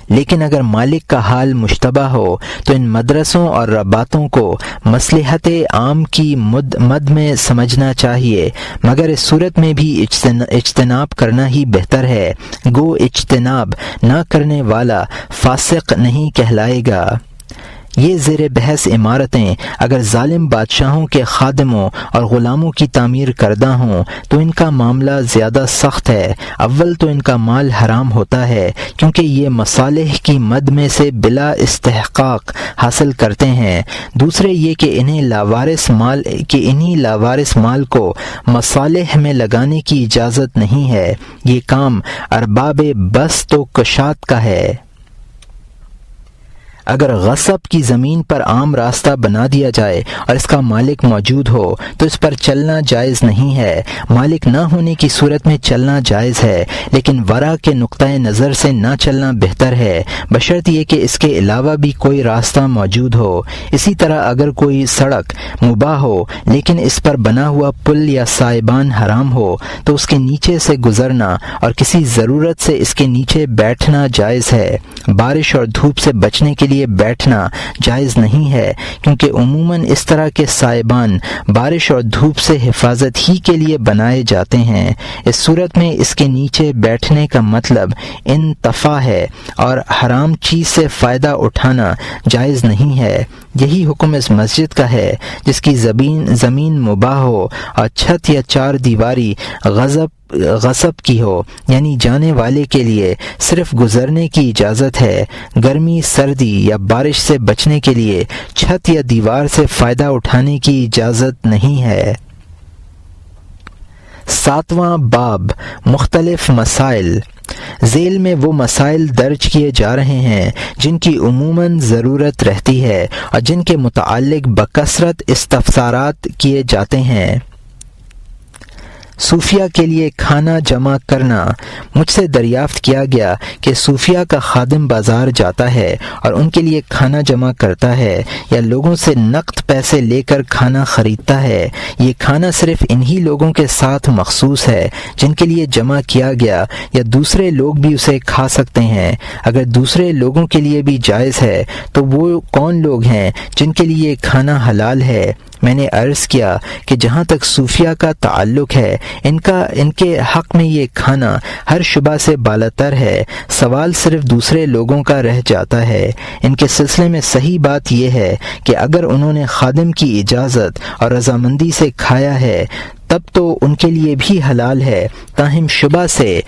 لیکن اگر مالک کا حال مشتبہ ہو تو ان مدرسوں اور رباطوں کو مصلحت عام کی مد میں سمجھنا چاہیے، مگر اس صورت میں بھی اجتناب کرنا ہی بہتر ہے، گو اجتناب نہ کرنے والا فاسق نہیں کہلائے گا۔ یہ زیر بحث عمارتیں اگر ظالم بادشاہوں کے خادموں اور غلاموں کی تعمیر کردہ ہوں تو ان کا معاملہ زیادہ سخت ہے۔ اول تو ان کا مال حرام ہوتا ہے کیونکہ یہ مصالح کی مد میں سے بلا استحقاق حاصل کرتے ہیں، دوسرے یہ کہ انہیں لاوارث مال کو مصالح میں لگانے کی اجازت نہیں ہے، یہ کام ارباب بسط و کشاد کا ہے۔ اگر غصب کی زمین پر عام راستہ بنا دیا جائے اور اس کا مالک موجود ہو تو اس پر چلنا جائز نہیں ہے، مالک نہ ہونے کی صورت میں چلنا جائز ہے، لیکن ورع کے نقطۂ نظر سے نہ چلنا بہتر ہے، بشرط یہ کہ اس کے علاوہ بھی کوئی راستہ موجود ہو۔ اسی طرح اگر کوئی سڑک مباح ہو لیکن اس پر بنا ہوا پل یا سائبان حرام ہو تو اس کے نیچے سے گزرنا اور کسی ضرورت سے اس کے نیچے بیٹھنا جائز ہے۔ بارش اور دھوپ سے بچنے کے لیے بیٹھنا جائز نہیں ہے، کیونکہ عموماً اس طرح کے سائبان بارش اور دھوپ سے حفاظت ہی کے لیے بنائے جاتے ہیں۔ اس صورت میں اس کے نیچے بیٹھنے کا مطلب انتفاع ہے اور حرام چیز سے فائدہ اٹھانا جائز نہیں ہے۔ یہی حکم اس مسجد کا ہے جس کی زمین مباح ہو اور چھت یا چار دیواری غصب کی ہو، یعنی جانے والے کے لیے صرف گزرنے کی اجازت ہے، گرمی، سردی یا بارش سے بچنے کے لیے چھت یا دیوار سے فائدہ اٹھانے کی اجازت نہیں ہے۔ 7واں باب مختلف مسائل۔ ذیل میں وہ مسائل درج کیے جا رہے ہیں جن کی عموماً ضرورت رہتی ہے اور جن کے متعلق بکثرت استفسارات کیے جاتے ہیں۔ صوفیہ کے لیے کھانا جمع کرنا۔ مجھ سے دریافت کیا گیا کہ صوفیہ کا خادم بازار جاتا ہے اور ان کے لیے کھانا جمع کرتا ہے یا لوگوں سے نقد پیسے لے کر کھانا خریدتا ہے۔ یہ کھانا صرف انہی لوگوں کے ساتھ مخصوص ہے جن کے لیے جمع کیا گیا، یا دوسرے لوگ بھی اسے کھا سکتے ہیں؟ اگر دوسرے لوگوں کے لیے بھی جائز ہے تو وہ کون لوگ ہیں جن کے لیے کھانا حلال ہے؟ میں نے عرض کیا کہ جہاں تک صوفیہ کا تعلق ہے ان کے حق میں یہ کھانا ہر شبہ سے بالاتر ہے، سوال صرف دوسرے لوگوں کا رہ جاتا ہے۔ ان کے سلسلے میں صحیح بات یہ ہے کہ اگر انہوں نے خادم کی اجازت اور رضامندی سے کھایا ہے تب تو ان کے لیے بھی حلال ہے، تاہم شبہ سے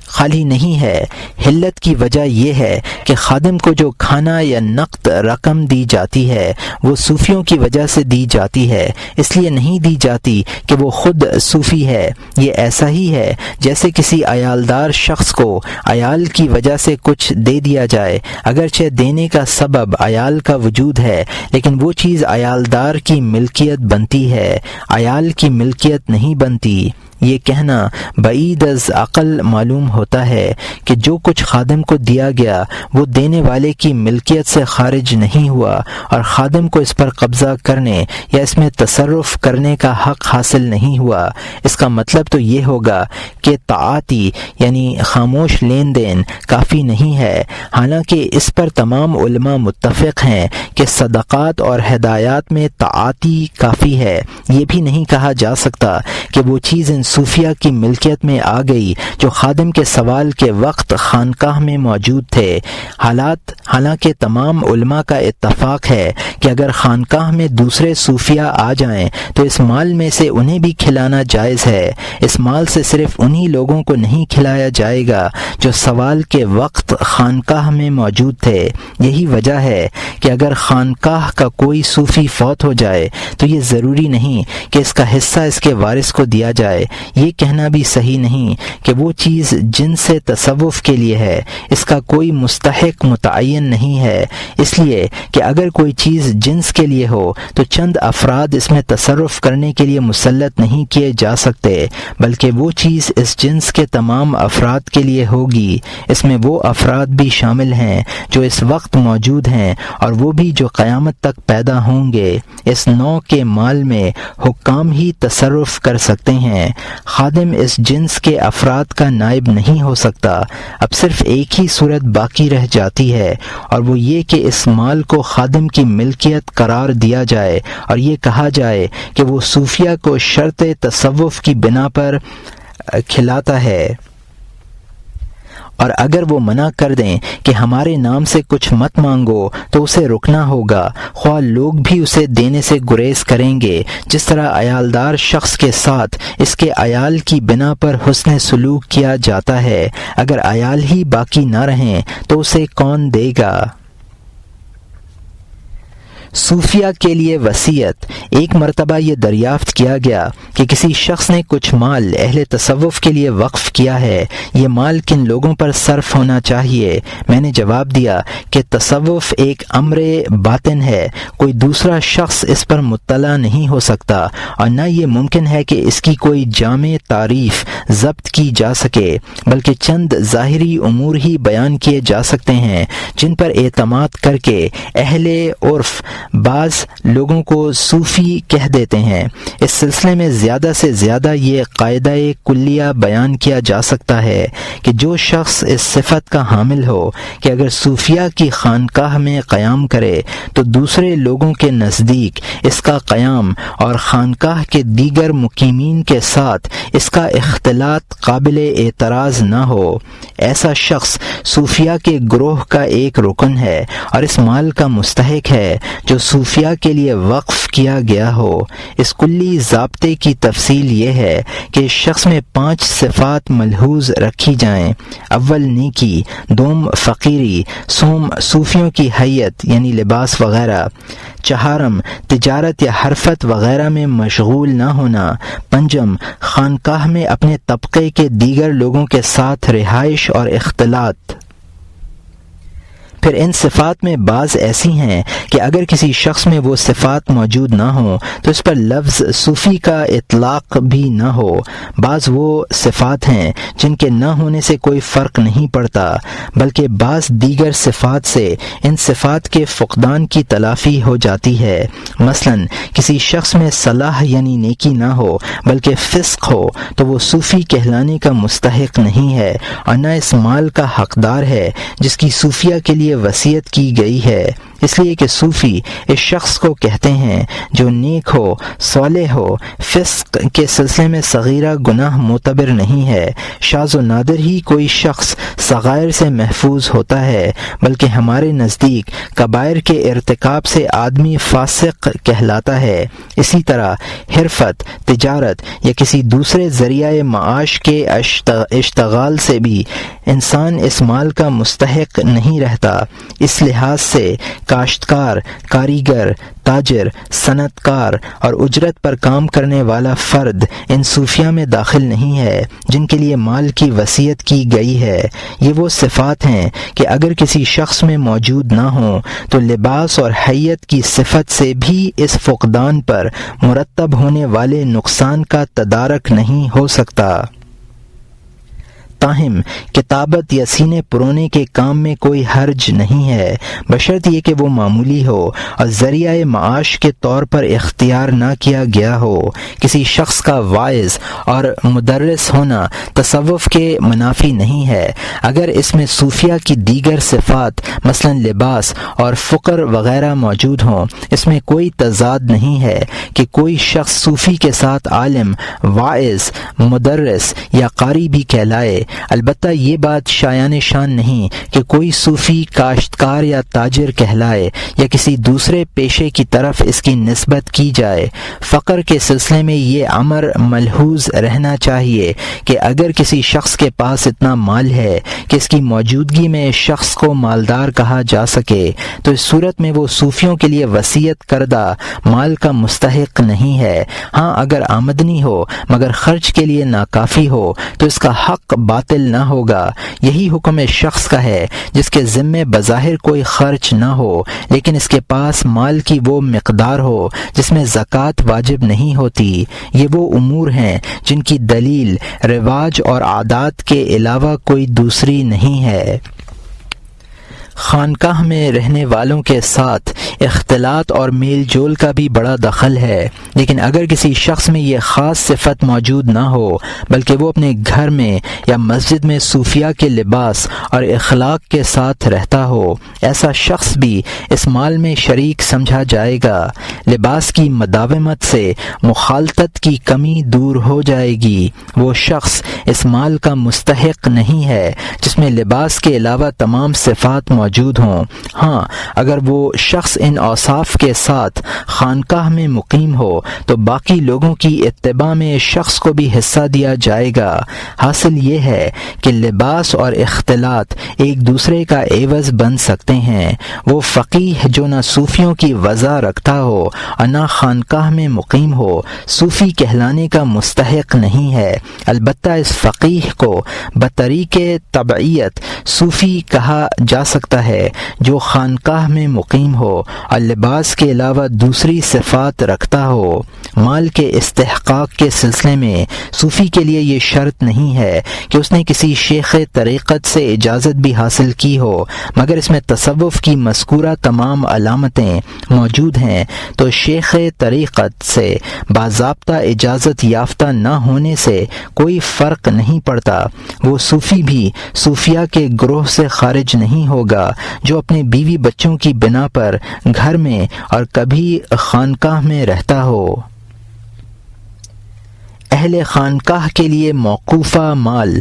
خالی نہیں ہے۔ حلت کی وجہ یہ ہے کہ خادم کو جو کھانا یا نقد رقم دی جاتی ہے وہ صوفیوں کی وجہ سے دی جاتی ہے، اس لیے نہیں دی جاتی کہ وہ خود صوفی ہے۔ یہ ایسا ہی ہے جیسے کسی عیالدار شخص کو عیال کی وجہ سے کچھ دے دیا جائے، اگرچہ دینے کا سبب عیال کا وجود ہے، لیکن وہ چیز عیالدار کی ملکیت بنتی ہے، عیال کی ملکیت نہیں بنتی۔ یہ کہنا بعید از عقل معلوم ہوتا ہے کہ جو کچھ خادم کو دیا گیا وہ دینے والے کی ملکیت سے خارج نہیں ہوا اور خادم کو اس پر قبضہ کرنے یا اس میں تصرف کرنے کا حق حاصل نہیں ہوا۔ اس کا مطلب تو یہ ہوگا کہ تعاطی یعنی خاموش لین دین کافی نہیں ہے، حالانکہ اس پر تمام علماء متفق ہیں کہ صدقات اور ہدایات میں تعاطی کافی ہے۔ یہ بھی نہیں کہا جا سکتا کہ وہ چیز ان صوفیہ کی ملکیت میں آ گئی جو خادم کے سوال کے وقت خانقاہ میں موجود تھے۔ حالانکہ تمام علماء کا اتفاق ہے کہ اگر خانقاہ میں دوسرے صوفیہ آ جائیں تو اس مال میں سے انہیں بھی کھلانا جائز ہے۔ اس مال سے صرف انہی لوگوں کو نہیں کھلایا جائے گا جو سوال کے وقت خانقاہ میں موجود تھے۔ یہی وجہ ہے کہ اگر خانقاہ کا کوئی صوفی فوت ہو جائے تو یہ ضروری نہیں کہ اس کا حصہ اس کے وارث کو دیا جائے۔ یہ کہنا بھی صحیح نہیں کہ وہ چیز جن سے تصوف کے لیے ہے، اس کا کوئی مستحق متعین نہیں ہے، اس لیے کہ اگر کوئی چیز جنس کے لیے ہو تو چند افراد اس میں تصرف کرنے کے لیے مسلط نہیں کیے جا سکتے، بلکہ وہ چیز اس جنس کے تمام افراد کے لیے ہوگی۔ اس میں وہ افراد بھی شامل ہیں جو اس وقت موجود ہیں اور وہ بھی جو قیامت تک پیدا ہوں گے۔ اس نوع کے مال میں حکام ہی تصرف کر سکتے ہیں۔ خادم اس جنس کے افراد کا نائب نہیں ہو سکتا۔ اب صرف ایک ہی صورت باقی رہ جاتی ہے اور وہ یہ کہ اس مال کو خادم کی ملکیت قرار دیا جائے اور یہ کہا جائے کہ وہ صوفیہ کو شرط تصوف کی بنا پر کھلاتا ہے، اور اگر وہ منع کر دیں کہ ہمارے نام سے کچھ مت مانگو تو اسے رکنا ہوگا، خواہ لوگ بھی اسے دینے سے گریز کریں گے، جس طرح عیالدار شخص کے ساتھ اس کے عیال کی بنا پر حسن سلوک کیا جاتا ہے۔ اگر عیال ہی باقی نہ رہیں تو اسے کون دے گا؟ صوفیہ کے لیے وصیت۔ ایک مرتبہ یہ دریافت کیا گیا کہ کسی شخص نے کچھ مال اہل تصوف کے لیے وقف کیا ہے، یہ مال کن لوگوں پر صرف ہونا چاہیے؟ میں نے جواب دیا کہ تصوف ایک امر باطن ہے، کوئی دوسرا شخص اس پر مطلع نہیں ہو سکتا اور نہ یہ ممکن ہے کہ اس کی کوئی جامع تعریف ضبط کی جا سکے، بلکہ چند ظاہری امور ہی بیان کیے جا سکتے ہیں جن پر اعتماد کر کے اہل عرف بعض لوگوں کو صوفی کہہ دیتے ہیں۔ اس سلسلے میں زیادہ سے زیادہ یہ قاعدہ کلیہ بیان کیا جا سکتا ہے کہ جو شخص اس صفت کا حامل ہو کہ اگر صوفیہ کی خانقاہ میں قیام کرے تو دوسرے لوگوں کے نزدیک اس کا قیام اور خانقاہ کے دیگر مقیمین کے ساتھ اس کا اختلاط قابل اعتراض نہ ہو، ایسا شخص صوفیہ کے گروہ کا ایک رکن ہے اور اس مال کا مستحق ہے جو صوفیہ کے لیے وقف کیا گیا ہو۔ اس کلی ضابطے کی تفصیل یہ ہے کہ اس شخص میں 5 صفات ملحوظ رکھی جائیں: اول نیکی، دوم فقیری، سوم صوفیوں کی حیت یعنی لباس وغیرہ، چہارم تجارت یا حرفت وغیرہ میں مشغول نہ ہونا، پنجم خانقاہ میں اپنے طبقے کے دیگر لوگوں کے ساتھ رہائش اور اختلاط۔ پھر ان صفات میں بعض ایسی ہیں کہ اگر کسی شخص میں وہ صفات موجود نہ ہوں تو اس پر لفظ صوفی کا اطلاق بھی نہ ہو۔ بعض وہ صفات ہیں جن کے نہ ہونے سے کوئی فرق نہیں پڑتا، بلکہ بعض دیگر صفات سے ان صفات کے فقدان کی تلافی ہو جاتی ہے۔ مثلا کسی شخص میں صلاح یعنی نیکی نہ ہو بلکہ فسق ہو تو وہ صوفی کہلانے کا مستحق نہیں ہے اور نہ اس مال کا حقدار ہے جس کی صوفیہ کے لیے وصیت کی گئی ہے، اس لیے کہ صوفی اس شخص کو کہتے ہیں جو نیک ہو، صالح ہو، فسق کے سلسلے میں صغیرہ گناہ معتبر نہیں ہے۔ شاذ و نادر ہی کوئی شخص صغائر سے محفوظ ہوتا ہے، بلکہ ہمارے نزدیک کبائر کے ارتکاب سے آدمی فاسق کہلاتا ہے۔ اسی طرح حرفت، تجارت یا کسی دوسرے ذریعہ معاش کے اشتغال سے بھی انسان اس مال کا مستحق نہیں رہتا، اس لحاظ سے کاشتکار، کاریگر، تاجر، صنعت کار اور اجرت پر کام کرنے والا فرد ان صوفیہ میں داخل نہیں ہے جن کے لیے مال کی وصیت کی گئی ہے۔ یہ وہ صفات ہیں کہ اگر کسی شخص میں موجود نہ ہوں تو لباس اور حیت کی صفت سے بھی اس فقدان پر مرتب ہونے والے نقصان کا تدارک نہیں ہو سکتا۔ تاہم کتابت یا سینے پرونے کے کام میں کوئی حرج نہیں ہے، بشرط یہ کہ وہ معمولی ہو اور ذریعہ معاش کے طور پر اختیار نہ کیا گیا ہو۔ کسی شخص کا واعظ اور مدرس ہونا تصوف کے منافی نہیں ہے اگر اس میں صوفیہ کی دیگر صفات مثلا لباس اور فقر وغیرہ موجود ہوں۔ اس میں کوئی تضاد نہیں ہے کہ کوئی شخص صوفی کے ساتھ عالم، واعظ، مدرس یا قاری بھی کہلائے۔ البتہ یہ بات شایان شان نہیں کہ کوئی صوفی کاشتکار یا تاجر کہلائے یا کسی دوسرے پیشے کی طرف اس کی نسبت کی جائے۔ فقر کے سلسلے میں یہ امر ملحوظ رہنا چاہیے کہ اگر کسی شخص کے پاس اتنا مال ہے کہ اس کی موجودگی میں اس شخص کو مالدار کہا جا سکے تو اس صورت میں وہ صوفیوں کے لیے وصیت کردہ مال کا مستحق نہیں ہے۔ ہاں اگر آمدنی ہو مگر خرچ کے لیے ناکافی ہو تو اس کا حق باطل نہ ہوگا۔ یہی حکم اس شخص کا ہے جس کے ذمے بظاہر کوئی خرچ نہ ہو لیکن اس کے پاس مال کی وہ مقدار ہو جس میں زکوٰۃ واجب نہیں ہوتی۔ یہ وہ امور ہیں جن کی دلیل رواج اور عادات کے علاوہ کوئی دوسری نہیں ہے۔ خانقاہ میں رہنے والوں کے ساتھ اختلاط اور میل جول کا بھی بڑا دخل ہے، لیکن اگر کسی شخص میں یہ خاص صفت موجود نہ ہو بلکہ وہ اپنے گھر میں یا مسجد میں صوفیہ کے لباس اور اخلاق کے ساتھ رہتا ہو، ایسا شخص بھی اس مال میں شریک سمجھا جائے گا۔ لباس کی مداومت سے مخالطت کی کمی دور ہو جائے گی۔ وہ شخص اس مال کا مستحق نہیں ہے جس میں لباس کے علاوہ تمام صفات موجود ہوں۔ ہاں اگر وہ شخص ان اوصاف کے ساتھ خانقاہ میں مقیم ہو تو باقی لوگوں کی اتباع میں اس شخص کو بھی حصہ دیا جائے گا۔ حاصل یہ ہے کہ لباس اور اختلاط ایک دوسرے کا عوض بن سکتے ہیں۔ وہ فقیہ جو نہ صوفیوں کی وضع رکھتا ہو اور نہ خانقاہ میں مقیم ہو صوفی کہلانے کا مستحق نہیں ہے۔ البتہ اس فقیہ کو بطریق تبعیت صوفی کہا جا سکتا ہے جو خانقاہ میں مقیم ہو اور لباس کے علاوہ دوسری صفات رکھتا ہو۔ مال کے استحقاق کے سلسلے میں صوفی کے لیے یہ شرط نہیں ہے کہ اس نے کسی شیخ طریقت سے اجازت بھی حاصل کی ہو، مگر اس میں تصوف کی مذکورہ تمام علامتیں موجود ہیں تو شیخ طریقت سے باضابطہ اجازت یافتہ نہ ہونے سے کوئی فرق نہیں پڑتا۔ وہ صوفی بھی صوفیہ کے گروہ سے خارج نہیں ہوگا جو اپنے بیوی بچوں کی بنا پر گھر میں اور کبھی خانقاہ میں رہتا ہو۔ اہل خانقاہ کے لیے موقوفہ مال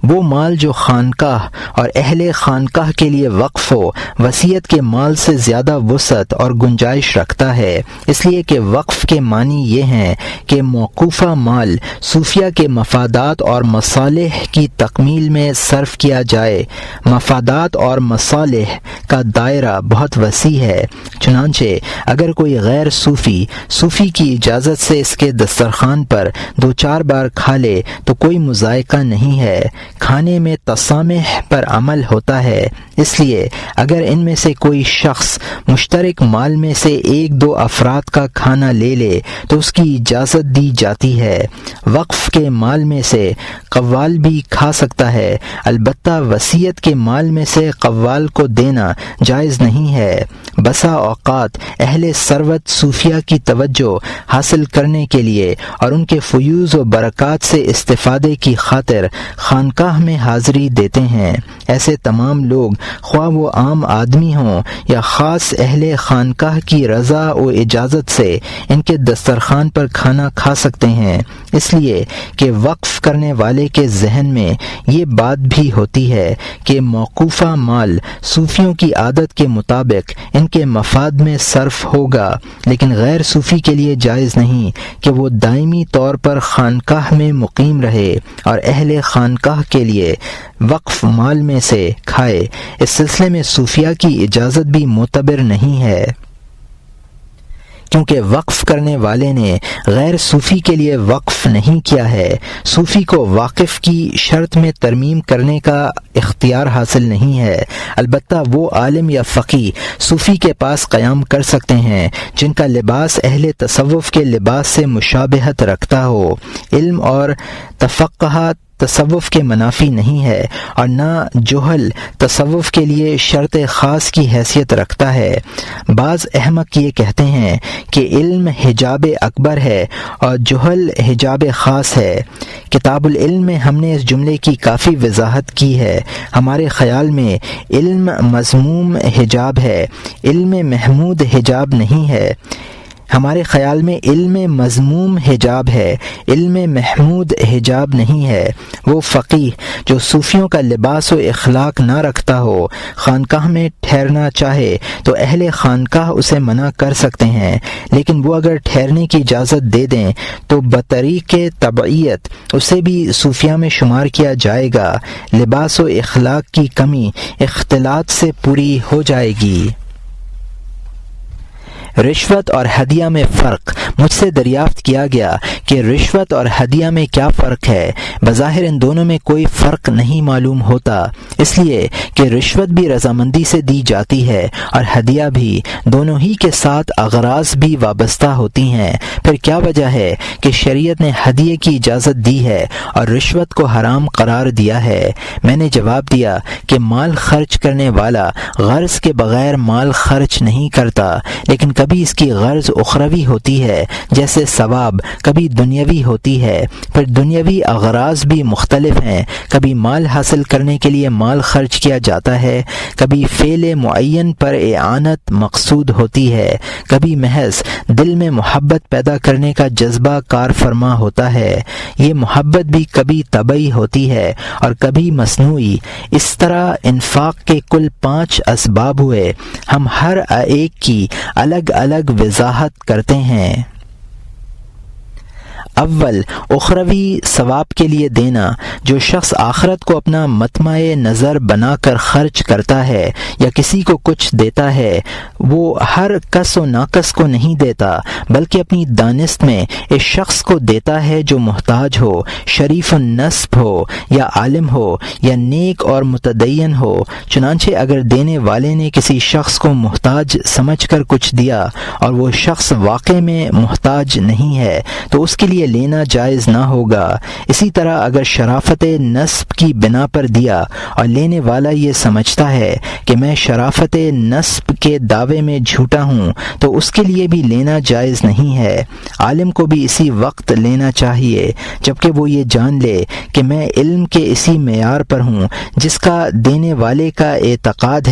وہ مال جو خانقاہ اور اہل خانقاہ کے لیے وقف ہو وصیت کے مال سے زیادہ وسعت اور گنجائش رکھتا ہے، اس لیے کہ وقف کے معنی یہ ہیں کہ موقوفہ مال صوفیہ کے مفادات اور مصالح کی تکمیل میں صرف کیا جائے۔ مفادات اور مصالح کا دائرہ بہت وسیع ہے، چنانچہ اگر کوئی غیر صوفی کی اجازت سے اس کے دسترخوان پر 2-4 بار کھا لے تو کوئی مذائقہ نہیں ہے۔ کھانے میں تسامح پر عمل ہوتا ہے، اس لیے اگر ان میں سے کوئی شخص مشترک مال میں سے 1-2 افراد کا کھانا لے لے تو اس کی اجازت دی جاتی ہے۔ وقف کے مال میں سے قوال بھی کھا سکتا ہے، البتہ وصیت کے مال میں سے قوال کو دینا جائز نہیں ہے۔ بسا اوقات اہل ثروت صوفیہ کی توجہ حاصل کرنے کے لیے اور ان کے فیوز و برکات سے استفادے کی خاطر خانقاہ میں حاضری دیتے ہیں۔ ایسے تمام لوگ خواہ وہ عام آدمی ہوں یا خاص اہل خانقاہ کی رضا و اجازت سے ان کے دسترخوان پر کھانا کھا سکتے ہیں، اس لیے کہ وقف کرنے والے کے ذہن میں یہ بات بھی ہوتی ہے کہ موقوفہ مال صوفیوں کی عادت کے مطابق ان کے مفاد میں صرف ہوگا، لیکن غیر صوفی کے لیے جائز نہیں کہ وہ دائمی طور پر خانقاہ میں مقیم رہے اور اہل خانقاہ کے لیے وقف مال میں سے کھائے۔ اس سلسلے میں صوفیہ کی اجازت بھی معتبر نہیں ہے، کیونکہ وقف کرنے والے نے غیر صوفی کے لیے وقف نہیں کیا ہے۔ صوفی کو واقف کی شرط میں ترمیم کرنے کا اختیار حاصل نہیں ہے، البتہ وہ عالم یا فقی صوفی کے پاس قیام کر سکتے ہیں جن کا لباس اہل تصوف کے لباس سے مشابہت رکھتا ہو۔ علم اور تفقہ تصوف کے منافی نہیں ہے اور نہ جہل تصوف کے لیے شرط خاص کی حیثیت رکھتا ہے۔ بعض احمق یہ کہتے ہیں کہ علم حجاب اکبر ہے اور جہل حجاب خاص ہے۔ کتاب العلم میں ہم نے اس جملے کی کافی وضاحت کی ہے۔ ہمارے خیال میں علم مذموم حجاب ہے، علم محمود حجاب نہیں ہے۔ ہمارے خیال میں علم مذموم حجاب ہے، علم محمود حجاب نہیں ہے۔ وہ فقیہ جو صوفیوں کا لباس و اخلاق نہ رکھتا ہو، خانقاہ میں ٹھہرنا چاہے تو اہل خانقاہ اسے منع کر سکتے ہیں، لیکن وہ اگر ٹھہرنے کی اجازت دے دیں تو بطریق تبعیت اسے بھی صوفیہ میں شمار کیا جائے گا۔ لباس و اخلاق کی کمی اختلاط سے پوری ہو جائے گی۔ رشوت اور ہدیہ میں فرق۔ مجھ سے دریافت کیا گیا کہ رشوت اور ہدیہ میں کیا فرق ہے۔ بظاہر ان دونوں میں کوئی فرق نہیں معلوم ہوتا، اس لیے کہ رشوت بھی رضامندی سے دی جاتی ہے اور ہدیہ بھی، دونوں ہی کے ساتھ اغراض بھی وابستہ ہوتی ہیں۔ پھر کیا وجہ ہے کہ شریعت نے ہدیے کی اجازت دی ہے اور رشوت کو حرام قرار دیا ہے؟ میں نے جواب دیا کہ مال خرچ کرنے والا غرض کے بغیر مال خرچ نہیں کرتا، لیکن کبھی اس کی غرض اخروی ہوتی ہے جیسے ثواب، کبھی دنیاوی ہوتی ہے۔ پھر دنیاوی اغراض بھی مختلف ہیں، کبھی مال حاصل کرنے کے لیے مال خرچ کیا جاتا ہے، کبھی فعل معین پر اعانت مقصود ہوتی ہے، کبھی محض دل میں محبت پیدا کرنے کا جذبہ کار فرما ہوتا ہے۔ یہ محبت بھی کبھی طبعی ہوتی ہے اور کبھی مصنوعی۔ اس طرح انفاق کے کل 5 اسباب ہوئے، ہم ہر ایک کی الگ الگ وضاحت کرتے ہیں۔ اول، اخروی ثواب کے لیے دینا۔ جو شخص آخرت کو اپنا مطمع نظر بنا کر خرچ کرتا ہے یا کسی کو کچھ دیتا ہے، وہ ہر کس و ناقص کو نہیں دیتا بلکہ اپنی دانست میں اس شخص کو دیتا ہے جو محتاج ہو، شریف النسب ہو یا عالم ہو یا نیک اور متدین ہو۔ چنانچہ اگر دینے والے نے کسی شخص کو محتاج سمجھ کر کچھ دیا اور وہ شخص واقع میں محتاج نہیں ہے تو اس کے لیے لینا جائز نہ ہوگا۔ اسی طرح اگر شرافت نسب کی بنا پر دیا اور لینے والا یہ سمجھتا ہے کہ میں شرافت نسب کے دعوے میں جھوٹا ہوں تو اس کے لیے بھی لینا جائز نہیں ہے۔ عالم کو بھی اسی وقت لینا چاہیے جبکہ وہ یہ جان لے کہ میں علم کے اسی معیار پر ہوں جس کا دینے والے کا اعتقاد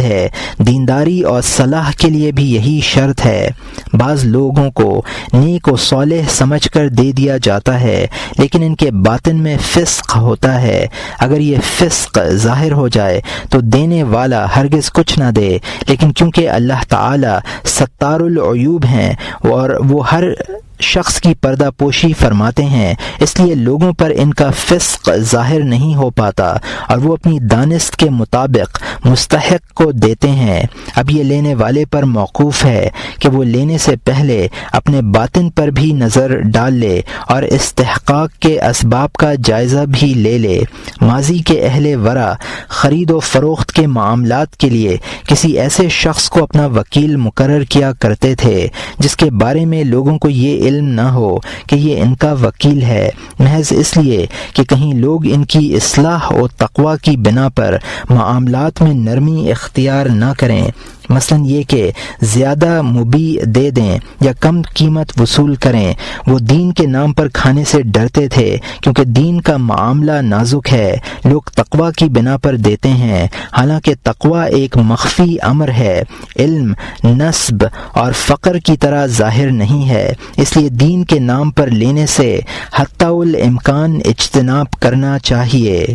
ہے۔ دینداری اور صلاح کے لیے بھی یہی شرط ہے۔ بعض لوگوں کو نیک و صالح سمجھ کر دے دیا جاتا ہے لیکن ان کے باطن میں فسق ہوتا ہے۔ اگر یہ فسق ظاہر ہو جائے تو دینے والا ہرگز کچھ نہ دے، لیکن کیونکہ اللہ تعالی ستار العیوب ہیں اور وہ ہر شخص کی پردہ پوشی فرماتے ہیں، اس لیے لوگوں پر ان کا فسق ظاہر نہیں ہو پاتا اور وہ اپنی دانست کے مطابق مستحق کو دیتے ہیں۔ اب یہ لینے والے پر موقوف ہے کہ وہ لینے سے پہلے اپنے باطن پر بھی نظر ڈال لے اور استحقاق کے اسباب کا جائزہ بھی لے لے۔ ماضی کے اہل ورع خرید و فروخت کے معاملات کے لیے کسی ایسے شخص کو اپنا وکیل مقرر کیا کرتے تھے جس کے بارے میں لوگوں کو یہ علم نہ ہو کہ یہ ان کا وکیل ہے، محض اس لیے کہ کہیں لوگ ان کی اصلاح و تقوی کی بنا پر معاملات میں نرمی اختیار نہ کریں۔ مثلا یہ کہ زیادہ مبیع دے دیں یا کم قیمت وصول کریں۔ وہ دین کے نام پر کھانے سے ڈرتے تھے کیونکہ دین کا معاملہ نازک ہے۔ لوگ تقوی کی بنا پر دیتے ہیں، حالانکہ تقوی ایک مخفی امر ہے، علم، نسب اور فقر کی طرح ظاہر نہیں ہے، اس لیے دین کے نام پر لینے سے حتی الامکان اجتناب کرنا چاہیے۔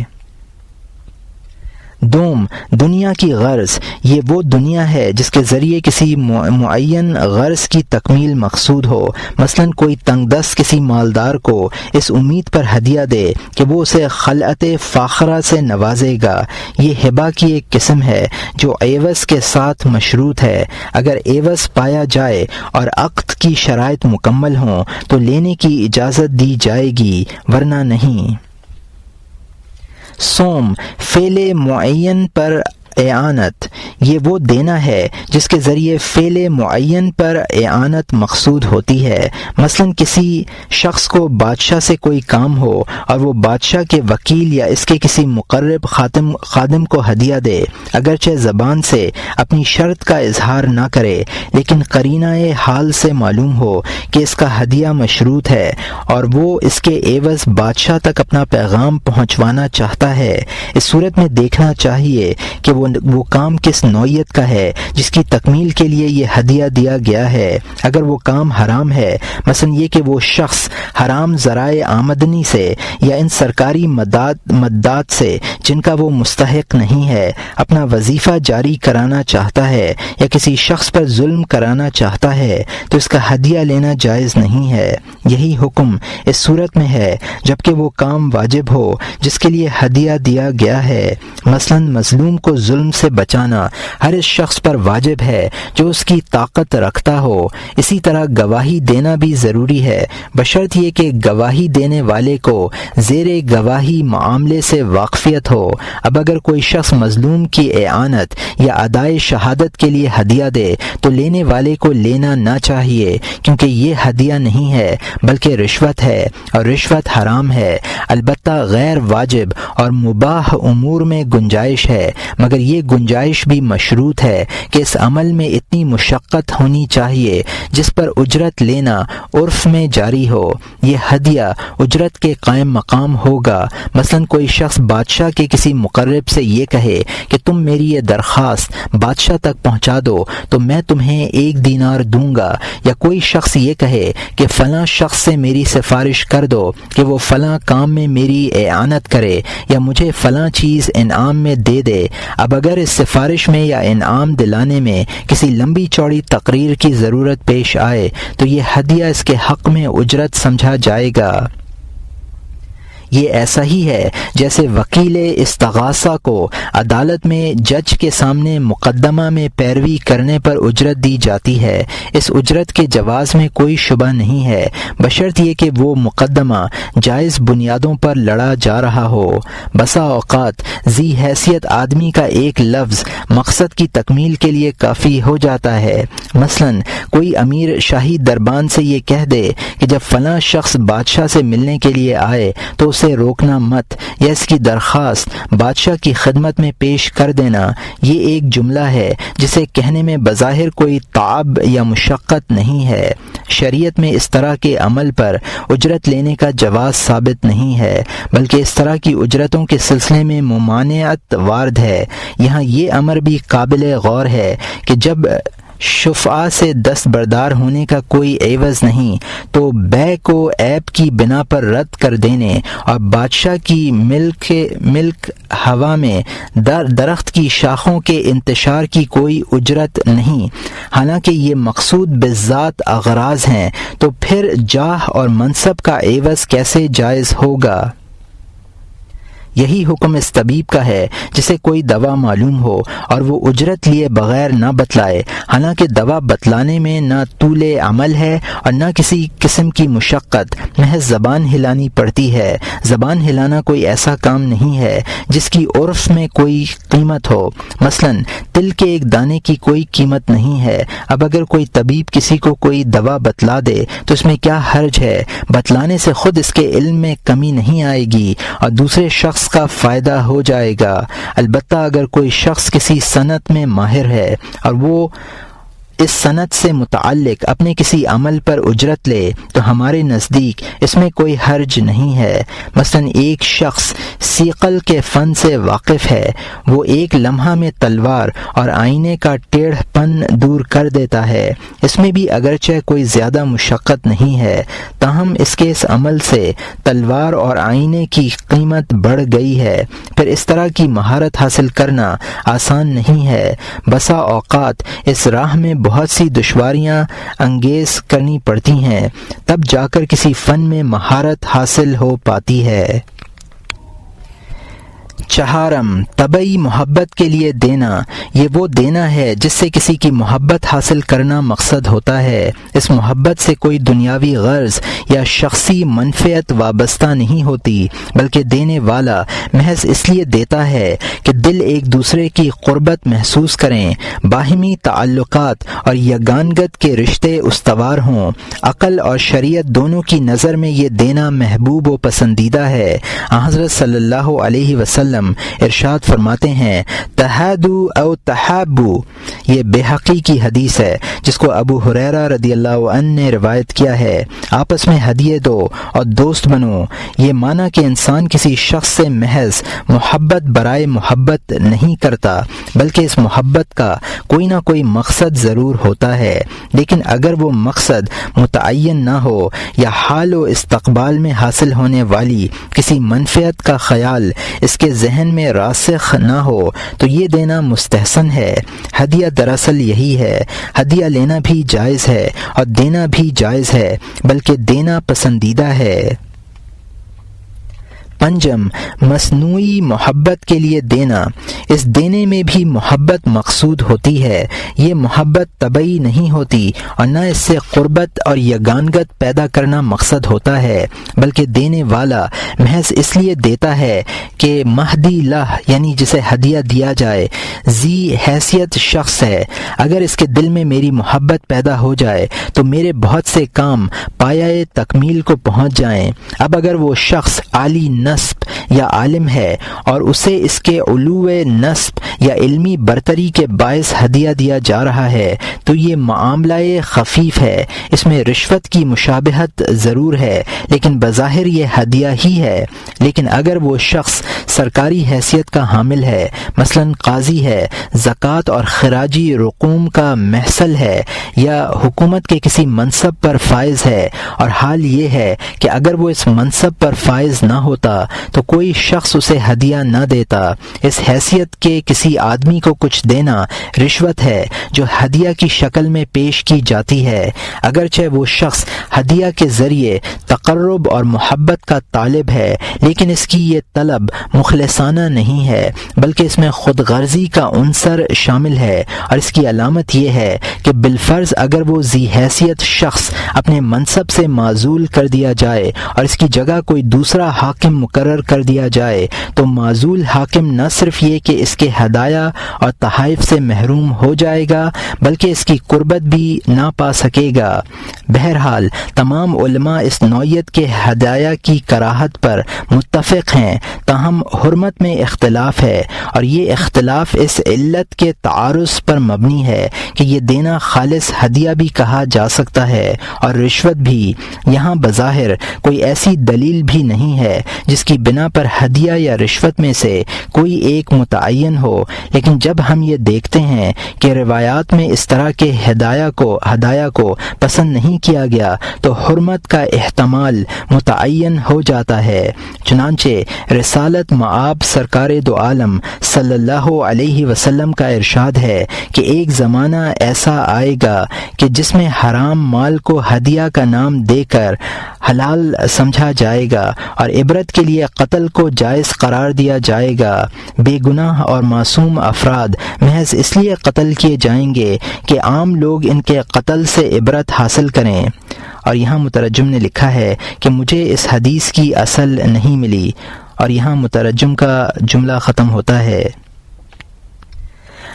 دوم، دنیا کی غرض، یہ وہ دنیا ہے جس کے ذریعے کسی معین غرض کی تکمیل مقصود ہو۔ مثلا کوئی تنگ دست کسی مالدار کو اس امید پر ہدیہ دے کہ وہ اسے خلعت فاخرہ سے نوازے گا۔ یہ ہبہ کی ایک قسم ہے جو عوض کے ساتھ مشروط ہے۔ اگر عوض پایا جائے اور عقد کی شرائط مکمل ہوں تو لینے کی اجازت دی جائے گی، ورنہ نہیں۔ سوم، فعل معین پر اعانت، یہ وہ دینا ہے جس کے ذریعے فعل معین پر اعانت مقصود ہوتی ہے۔ مثلا کسی شخص کو بادشاہ سے کوئی کام ہو اور وہ بادشاہ کے وکیل یا اس کے کسی مقرب خادم کو ہدیہ دے، اگرچہ زبان سے اپنی شرط کا اظہار نہ کرے، لیکن قرینہ حال سے معلوم ہو کہ اس کا ہدیہ مشروط ہے اور وہ اس کے عوض بادشاہ تک اپنا پیغام پہنچوانا چاہتا ہے۔ اس صورت میں دیکھنا چاہیے کہ وہ کام کس نوعیت کا ہے جس کی تکمیل کے لیے یہ ہدیہ دیا گیا ہے۔ اگر وہ کام حرام ہے، مثلا یہ کہ وہ شخص حرام ذرائع آمدنی سے یا ان سرکاری مدات سے جن کا وہ مستحق نہیں ہے اپنا وظیفہ جاری کرانا چاہتا ہے یا کسی شخص پر ظلم کرانا چاہتا ہے تو اس کا ہدیہ لینا جائز نہیں ہے۔ یہی حکم اس صورت میں ہے جبکہ وہ کام واجب ہو جس کے لیے ہدیہ دیا گیا ہے۔ مثلا مظلوم کو ظلم سے بچانا ہر اس شخص پر واجب ہے جو اس کی طاقت رکھتا ہو۔ اسی طرح گواہی دینا بھی ضروری ہے، بشرط یہ کہ گواہی دینے والے کو زیر گواہی معاملے سے واقفیت ہو۔ اب اگر کوئی شخص مظلوم کی اعانت یا ادائے شہادت کے لیے ہدیہ دے تو لینے والے کو لینا نہ چاہیے، کیونکہ یہ ہدیہ نہیں ہے بلکہ رشوت ہے، اور رشوت حرام ہے۔ البتہ غیر واجب اور مباح امور میں گنجائش ہے، مگر یہ گنجائش بھی مشروط ہے کہ اس عمل میں اتنی مشقت ہونی چاہیے جس پر اجرت لینا عرف میں جاری ہو۔ یہ ہدیہ اجرت کے قائم مقام ہوگا۔ مثلا کوئی شخص بادشاہ کے کسی مقرب سے یہ کہے کہ تم میری یہ درخواست بادشاہ تک پہنچا دو تو میں تمہیں 1 دینار دوں گا، یا کوئی شخص یہ کہے کہ فلاں شخص سے میری سفارش کر دو کہ وہ فلاں کام میں میری اعانت کرے یا مجھے فلاں چیز انعام میں دے دے۔ اب اگر اس سفارش میں یا انعام دلانے میں کسی لمبی چوڑی تقریر کی ضرورت پیش آئے تو یہ ہدیہ اس کے حق میں اجرت سمجھا جائے گا۔ یہ ایسا ہی ہے جیسے وکیل استغاثہ کو عدالت میں جج کے سامنے مقدمہ میں پیروی کرنے پر اجرت دی جاتی ہے۔ اس اجرت کے جواز میں کوئی شبہ نہیں ہے، بشرط یہ کہ وہ مقدمہ جائز بنیادوں پر لڑا جا رہا ہو۔ بسا اوقات ذی حیثیت آدمی کا ایک لفظ مقصد کی تکمیل کے لیے کافی ہو جاتا ہے۔ مثلا کوئی امیر شاہی دربان سے یہ کہہ دے کہ جب فلاں شخص بادشاہ سے ملنے کے لیے آئے تو اسے روکنا مت، یا اس کی درخواست بادشاہ کی خدمت میں پیش کر دینا۔ یہ ایک جملہ ہے جسے کہنے میں بظاہر کوئی تعب یا مشقت نہیں ہے۔ شریعت میں اس طرح کے عمل پر اجرت لینے کا جواز ثابت نہیں ہے، بلکہ اس طرح کی اجرتوں کے سلسلے میں ممانعت وارد ہے۔ یہاں یہ امر بھی قابل غور ہے کہ جب شفعاء سے دستبردار ہونے کا کوئی عوض نہیں تو بیع کو عیب کی بنا پر رد کر دینے اور بادشاہ کی ملک ہوا میں درخت کی شاخوں کے انتشار کی کوئی اجرت نہیں، حالانکہ یہ مقصود بالذات اغراض ہیں، تو پھر جاہ اور منصب کا عوض کیسے جائز ہوگا؟ یہی حکم اس طبیب کا ہے جسے کوئی دوا معلوم ہو اور وہ اجرت لیے بغیر نہ بتلائے، حالانکہ دوا بتلانے میں نہ طول عمل ہے اور نہ کسی قسم کی مشقت، محض زبان ہلانی پڑتی ہے۔ زبان ہلانا کوئی ایسا کام نہیں ہے جس کی عرف میں کوئی قیمت ہو، مثلا تل کے ایک دانے کی کوئی قیمت نہیں ہے۔ اب اگر کوئی طبیب کسی کو کوئی دوا بتلا دے تو اس میں کیا حرج ہے؟ بتلانے سے خود اس کے علم میں کمی نہیں آئے گی اور دوسرے شخص شخص کا فائدہ ہو جائے گا۔ البتہ اگر کوئی شخص کسی صنعت میں ماہر ہے اور وہ اس صنعت سے متعلق اپنے کسی عمل پر اجرت لے تو ہمارے نزدیک اس میں کوئی حرج نہیں ہے۔ مثلا ایک شخص سیقل کے فن سے واقف ہے، وہ ایک لمحہ میں تلوار اور آئینے کا ٹیڑھ پن دور کر دیتا ہے۔ اس میں بھی اگرچہ کوئی زیادہ مشقت نہیں ہے، تاہم اس کے اس عمل سے تلوار اور آئینے کی قیمت بڑھ گئی ہے۔ پھر اس طرح کی مہارت حاصل کرنا آسان نہیں ہے۔ بسا اوقات اس راہ میں بہت سی دشواریاں انگیز کرنی پڑتی ہیں، تب جا کر کسی فن میں مہارت حاصل ہو پاتی ہے۔ چہارم، طبعی محبت کے لیے دینا۔ یہ وہ دینا ہے جس سے کسی کی محبت حاصل کرنا مقصد ہوتا ہے۔ اس محبت سے کوئی دنیاوی غرض یا شخصی منفعت وابستہ نہیں ہوتی، بلکہ دینے والا محض اس لیے دیتا ہے کہ دل ایک دوسرے کی قربت محسوس کریں، باہمی تعلقات اور یگانگت کے رشتے استوار ہوں۔ عقل اور شریعت دونوں کی نظر میں یہ دینا محبوب و پسندیدہ ہے۔ حضرت صلی اللہ علیہ وسلم ارشاد فرماتے ہیں، تہادو او تحابو۔ یہ بحقی کی حدیث ہے جس کو ابو ہریرہ رضی اللہ عنہ نے روایت کیا ہے۔ آپس میں ہدیے دو اور دوست بنو۔ یہ معنی کہ انسان کسی شخص سے محض محبت برائے محبت نہیں کرتا، بلکہ اس محبت کا کوئی نہ کوئی مقصد ضرور ہوتا ہے، لیکن اگر وہ مقصد متعین نہ ہو یا حال و استقبال میں حاصل ہونے والی کسی منفعت کا خیال اس کے ذہن میں راسخ نہ ہو تو یہ دینا مستحسن ہے۔ ہدیہ دراصل یہی ہے۔ ہدیہ لینا بھی جائز ہے اور دینا بھی جائز ہے، بلکہ دینا پسندیدہ ہے۔ پنجم، مصنوعی محبت کے لیے دینا۔ اس دینے میں بھی محبت مقصود ہوتی ہے۔ یہ محبت طبعی نہیں ہوتی اور نہ اس سے قربت اور یگانگت پیدا کرنا مقصد ہوتا ہے، بلکہ دینے والا محض اس لیے دیتا ہے کہ مہدی لہ، یعنی جسے ہدیہ دیا جائے، ذی حیثیت شخص ہے۔ اگر اس کے دل میں میری محبت پیدا ہو جائے تو میرے بہت سے کام پایۂ تکمیل کو پہنچ جائیں۔ اب اگر وہ شخص عالی نسب یا عالم ہے اور اسے اس کے علو نسب یا علمی برتری کے باعث ہدیہ دیا جا رہا ہے تو یہ معاملہ خفیف ہے، اس میں رشوت کی مشابہت ضرور ہے، لیکن بظاہر یہ ہدیہ ہی ہے۔ لیکن اگر وہ شخص سرکاری حیثیت کا حامل ہے، مثلا قاضی ہے، زکوٰۃ اور خراجی رقوم کا محصل ہے، یا حکومت کے کسی منصب پر فائز ہے، اور حال یہ ہے کہ اگر وہ اس منصب پر فائز نہ ہوتا تو کوئی شخص اسے ہدیہ نہ دیتا، اس حیثیت کے کسی آدمی کو کچھ دینا رشوت ہے جو ہدیہ کی شکل میں پیش کی جاتی ہے، اگرچہ وہ شخص ہدیہ کے ذریعے تقرب اور محبت کا طالب ہے، لیکن اس کی یہ طلب مخلصانہ نہیں ہے، بلکہ اس میں خود غرضی کا عنصر شامل ہے، اور اس کی علامت یہ ہے کہ بالفرض اگر وہ ذی حیثیت شخص اپنے منصب سے معزول کر دیا جائے اور اس کی جگہ کوئی دوسرا حاکم مقرر کر دیا جائے تو معزول حاکم نہ صرف یہ کہ اس کے ہدایہ اور تحائف سے محروم ہو جائے گا بلکہ اس کی قربت بھی نہ پا سکے گا۔ بہرحال تمام علماء اس نوعیت کے ہدایہ کی کراہت پر متفق ہیں، تاہم حرمت میں اختلاف ہے، اور یہ اختلاف اس علت کے تعارض پر مبنی ہے کہ یہ دینا خالص ہدیہ بھی کہا جا سکتا ہے اور رشوت بھی۔ یہاں بظاہر کوئی ایسی دلیل بھی نہیں ہے جس کی بنا پر ہدیہ یا رشوت میں سے کوئی ایک متعین ہو، لیکن جب ہم یہ دیکھتے ہیں کہ روایات میں اس طرح کے ہدایہ کو پسند نہیں کیا گیا تو حرمت کا احتمال متعین ہو جاتا ہے۔ چنانچہ رسالت مآب سرکار دو عالم صلی اللہ علیہ وسلم کا ارشاد ہے کہ ایک زمانہ ایسا آئے گا کہ جس میں حرام مال کو ہدیہ کا نام دے کر حلال سمجھا جائے گا اور عبرت کے لیے قتل کو جائز قرار دیا جائے گا۔ بے گناہ اور معصوم افراد محض اس لیے قتل کیے جائیں گے کہ عام لوگ ان کے قتل سے عبرت حاصل کریں۔ اور یہاں مترجم نے لکھا ہے کہ مجھے اس حدیث کی اصل نہیں ملی، اور یہاں مترجم کا جملہ ختم ہوتا ہے۔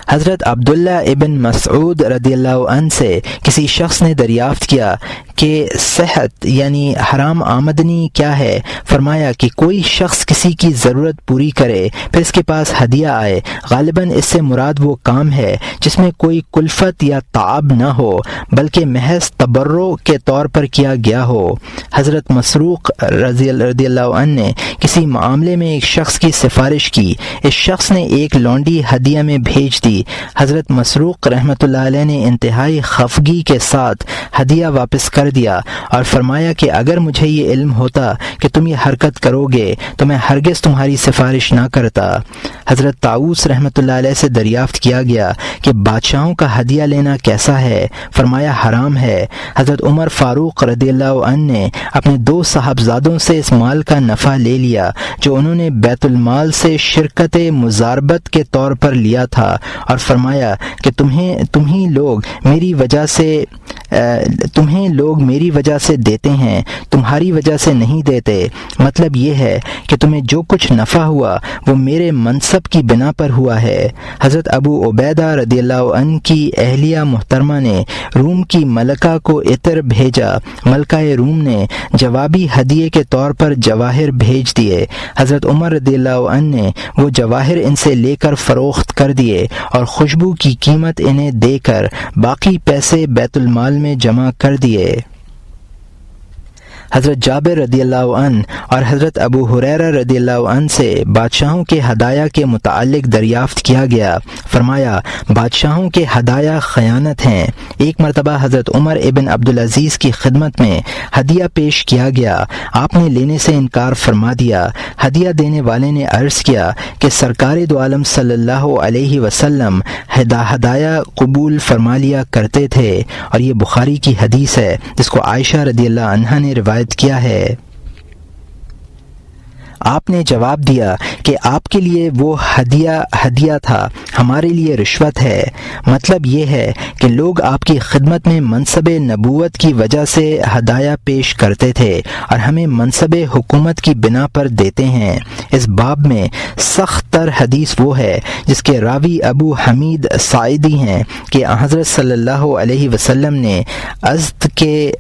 حضرت عبداللہ ابن مسعود رضی اللہ عنہ سے کسی شخص نے دریافت کیا کہ صحت یعنی حرام آمدنی کیا ہے؟ فرمایا کہ کوئی شخص کسی کی ضرورت پوری کرے پھر اس کے پاس ہدیہ آئے، غالباً اس سے مراد وہ کام ہے جس میں کوئی کلفت یا تعب نہ ہو بلکہ محض تبرع کے طور پر کیا گیا ہو۔ حضرت مسروق رضی اللہ عنہ نے کسی معاملے میں ایک شخص کی سفارش کی، اس شخص نے ایک لونڈی ہدیہ میں بھیج دی۔ حضرت مسروق رحمۃ اللہ علیہ نے انتہائی خفگی کے ساتھ ہدیہ واپس کر دیا اور فرمایا کہ اگر مجھے یہ علم ہوتا کہ تم یہ حرکت کرو گے تو میں ہرگز تمہاری سفارش نہ کرتا۔ حضرت طاؤس رحمۃ اللہ علیہ سے دریافت کیا گیا کہ بادشاہوں کا ہدیہ لینا کیسا ہے؟ فرمایا حرام ہے۔ حضرت عمر فاروق رضی اللہ عنہ نے اپنے 2 صاحبزادوں سے اس مال کا نفع لے لیا جو انہوں نے بیت المال سے شرکت مزاربت کے طور پر لیا تھا اور فرمایا کہ تمہیں لوگ میری وجہ سے دیتے ہیں، تمہاری وجہ سے نہیں دیتے۔ مطلب یہ ہے کہ تمہیں جو کچھ نفع ہوا وہ میرے منصب کی بنا پر ہوا ہے۔ حضرت ابو عبیدہ رضی اللہ عنہ کی اہلیہ محترمہ نے روم کی ملکہ کو عطر بھیجا، ملکہ روم نے جوابی ہدیے کے طور پر جواہر بھیج دیے۔ حضرت عمر رضی اللہ عنہ نے وہ جواہر ان سے لے کر فروخت کر دیے اور خوشبو کی قیمت انہیں دے کر باقی پیسے بیت المال میں جمع کر دیے۔ حضرت جابر رضی اللہ عنہ اور حضرت ابو ہریرہ رضی اللہ عنہ سے بادشاہوں کے ہدایہ کے متعلق دریافت کیا گیا۔ فرمایا بادشاہوں کے ہدایہ خیانت ہیں۔ ایک مرتبہ حضرت عمر ابن عبدالعزیز کی خدمت میں ہدیہ پیش کیا گیا، آپ نے لینے سے انکار فرما دیا۔ ہدیہ دینے والے نے عرض کیا کہ سرکار دو عالم صلی اللہ علیہ وسلم ہدایہ قبول فرما لیا کرتے تھے، اور یہ بخاری کی حدیث ہے جس کو عائشہ رضی اللہ عنہا نے روایت کیا ہے۔ آپ نے جواب دیا کہ آپ کے لیے وہ ہدیہ تھا، ہمارے لیے رشوت ہے۔ مطلب یہ ہے کہ لوگ آپ کی خدمت میں منصب نبوت کی وجہ سے ہدایہ پیش کرتے تھے اور ہمیں منصب حکومت کی بنا پر دیتے ہیں۔ اس باب میں سخت تر حدیث وہ ہے جس کے راوی ابو حمید ساعدی ہیں کہ حضرت صلی اللہ علیہ وسلم نے ازد کے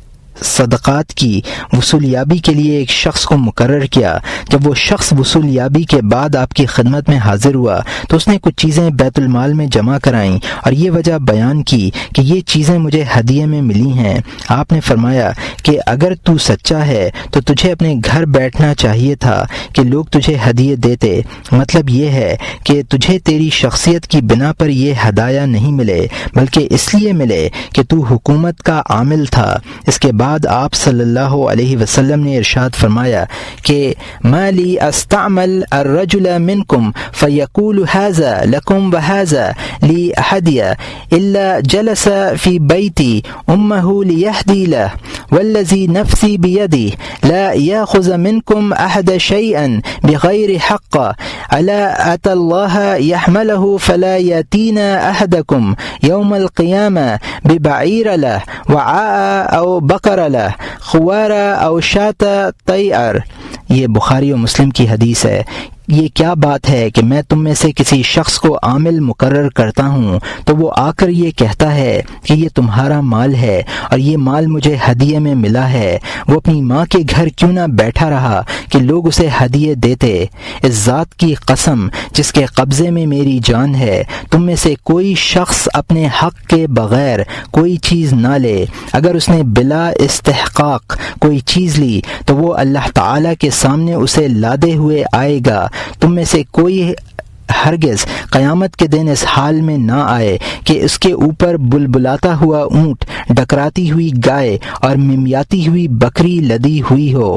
صدقات کی وصولیابی کے لیے ایک شخص کو مقرر کیا۔ جب وہ شخص وصولیابی کے بعد آپ کی خدمت میں حاضر ہوا تو اس نے کچھ چیزیں بیت المال میں جمع کرائیں اور یہ وجہ بیان کی کہ یہ چیزیں مجھے ہدیے میں ملی ہیں۔ آپ نے فرمایا کہ اگر تو سچا ہے تو تجھے اپنے گھر بیٹھنا چاہیے تھا کہ لوگ تجھے ہدیے دیتے۔ مطلب یہ ہے کہ تجھے تیری شخصیت کی بنا پر یہ ہدایہ نہیں ملے بلکہ اس لیے ملے کہ تو حکومت کا عامل تھا۔ اس کے بعد آپ صلی اللہ علیہ وسلم نے ارشاد فرمایا کہ ما لی استعمل الرجل منکم فیقول هذا لکم وهذا لی ہدیہ الا جلس فی بیتی امہ لیہدی له والذی نفسی بیدی لا یاخذ منکم احد شیئا بغیر حق الا اتى الله يحمله فلا ياتينا احدكم يوم القيامة ببعير له وعاء او بقر له خوار او شاة طير۔ یہ بخاری و مسلم کی حدیث ہے۔ یہ کیا بات ہے کہ میں تم میں سے کسی شخص کو عامل مقرر کرتا ہوں تو وہ آ کر یہ کہتا ہے کہ یہ تمہارا مال ہے اور یہ مال مجھے ہدیے میں ملا ہے، وہ اپنی ماں کے گھر کیوں نہ بیٹھا رہا کہ لوگ اسے ہدیے دیتے۔ اس ذات کی قسم جس کے قبضے میں میری جان ہے، تم میں سے کوئی شخص اپنے حق کے بغیر کوئی چیز نہ لے۔ اگر اس نے بلا استحقاق کوئی چیز لی تو وہ اللہ تعالیٰ کے سامنے اسے لادے ہوئے آئے گا۔ تم میں سے کوئی ہرگز قیامت کے دن اس حال میں نہ آئے کہ اس کے اوپر بلبلاتا ہوا اونٹ، ڈکراتی ہوئی گائے اور ممیاتی ہوئی بکری لدی ہوئی ہو۔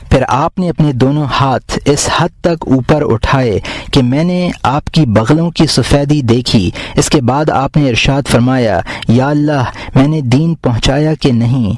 پھر آپ نے اپنے دونوں ہاتھ اس حد تک اوپر اٹھائے کہ میں نے آپ کی بغلوں کی سفیدی دیکھی۔ اس کے بعد آپ نے ارشاد فرمایا، یا اللہ، میں نے دین پہنچایا کہ نہیں؟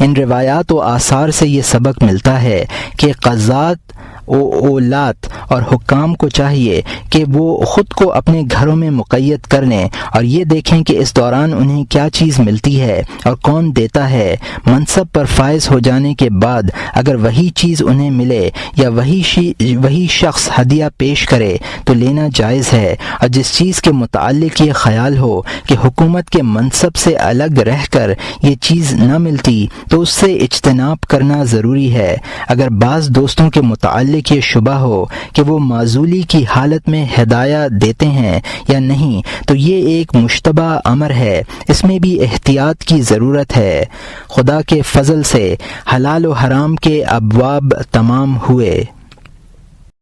ان روایات و آثار سے یہ سبق ملتا ہے کہ قضات اولاد اور حکام کو چاہیے کہ وہ خود کو اپنے گھروں میں مقید کر لیں اور یہ دیکھیں کہ اس دوران انہیں کیا چیز ملتی ہے اور کون دیتا ہے۔ منصب پر فائز ہو جانے کے بعد اگر وہی چیز انہیں ملے یا وہی شخص ہدیہ پیش کرے تو لینا جائز ہے، اور جس چیز کے متعلق یہ خیال ہو کہ حکومت کے منصب سے الگ رہ کر یہ چیز نہ ملتی تو اس سے اجتناب کرنا ضروری ہے۔ اگر بعض دوستوں کے متعلق یہ شبہ ہو کہ وہ معزولی کی حالت میں ہدایہ دیتے ہیں یا نہیں تو یہ ایک مشتبہ امر ہے، اس میں بھی احتیاط کی ضرورت ہے۔ خدا کے فضل سے حلال و حرام کے ابواب تمام ہوئے۔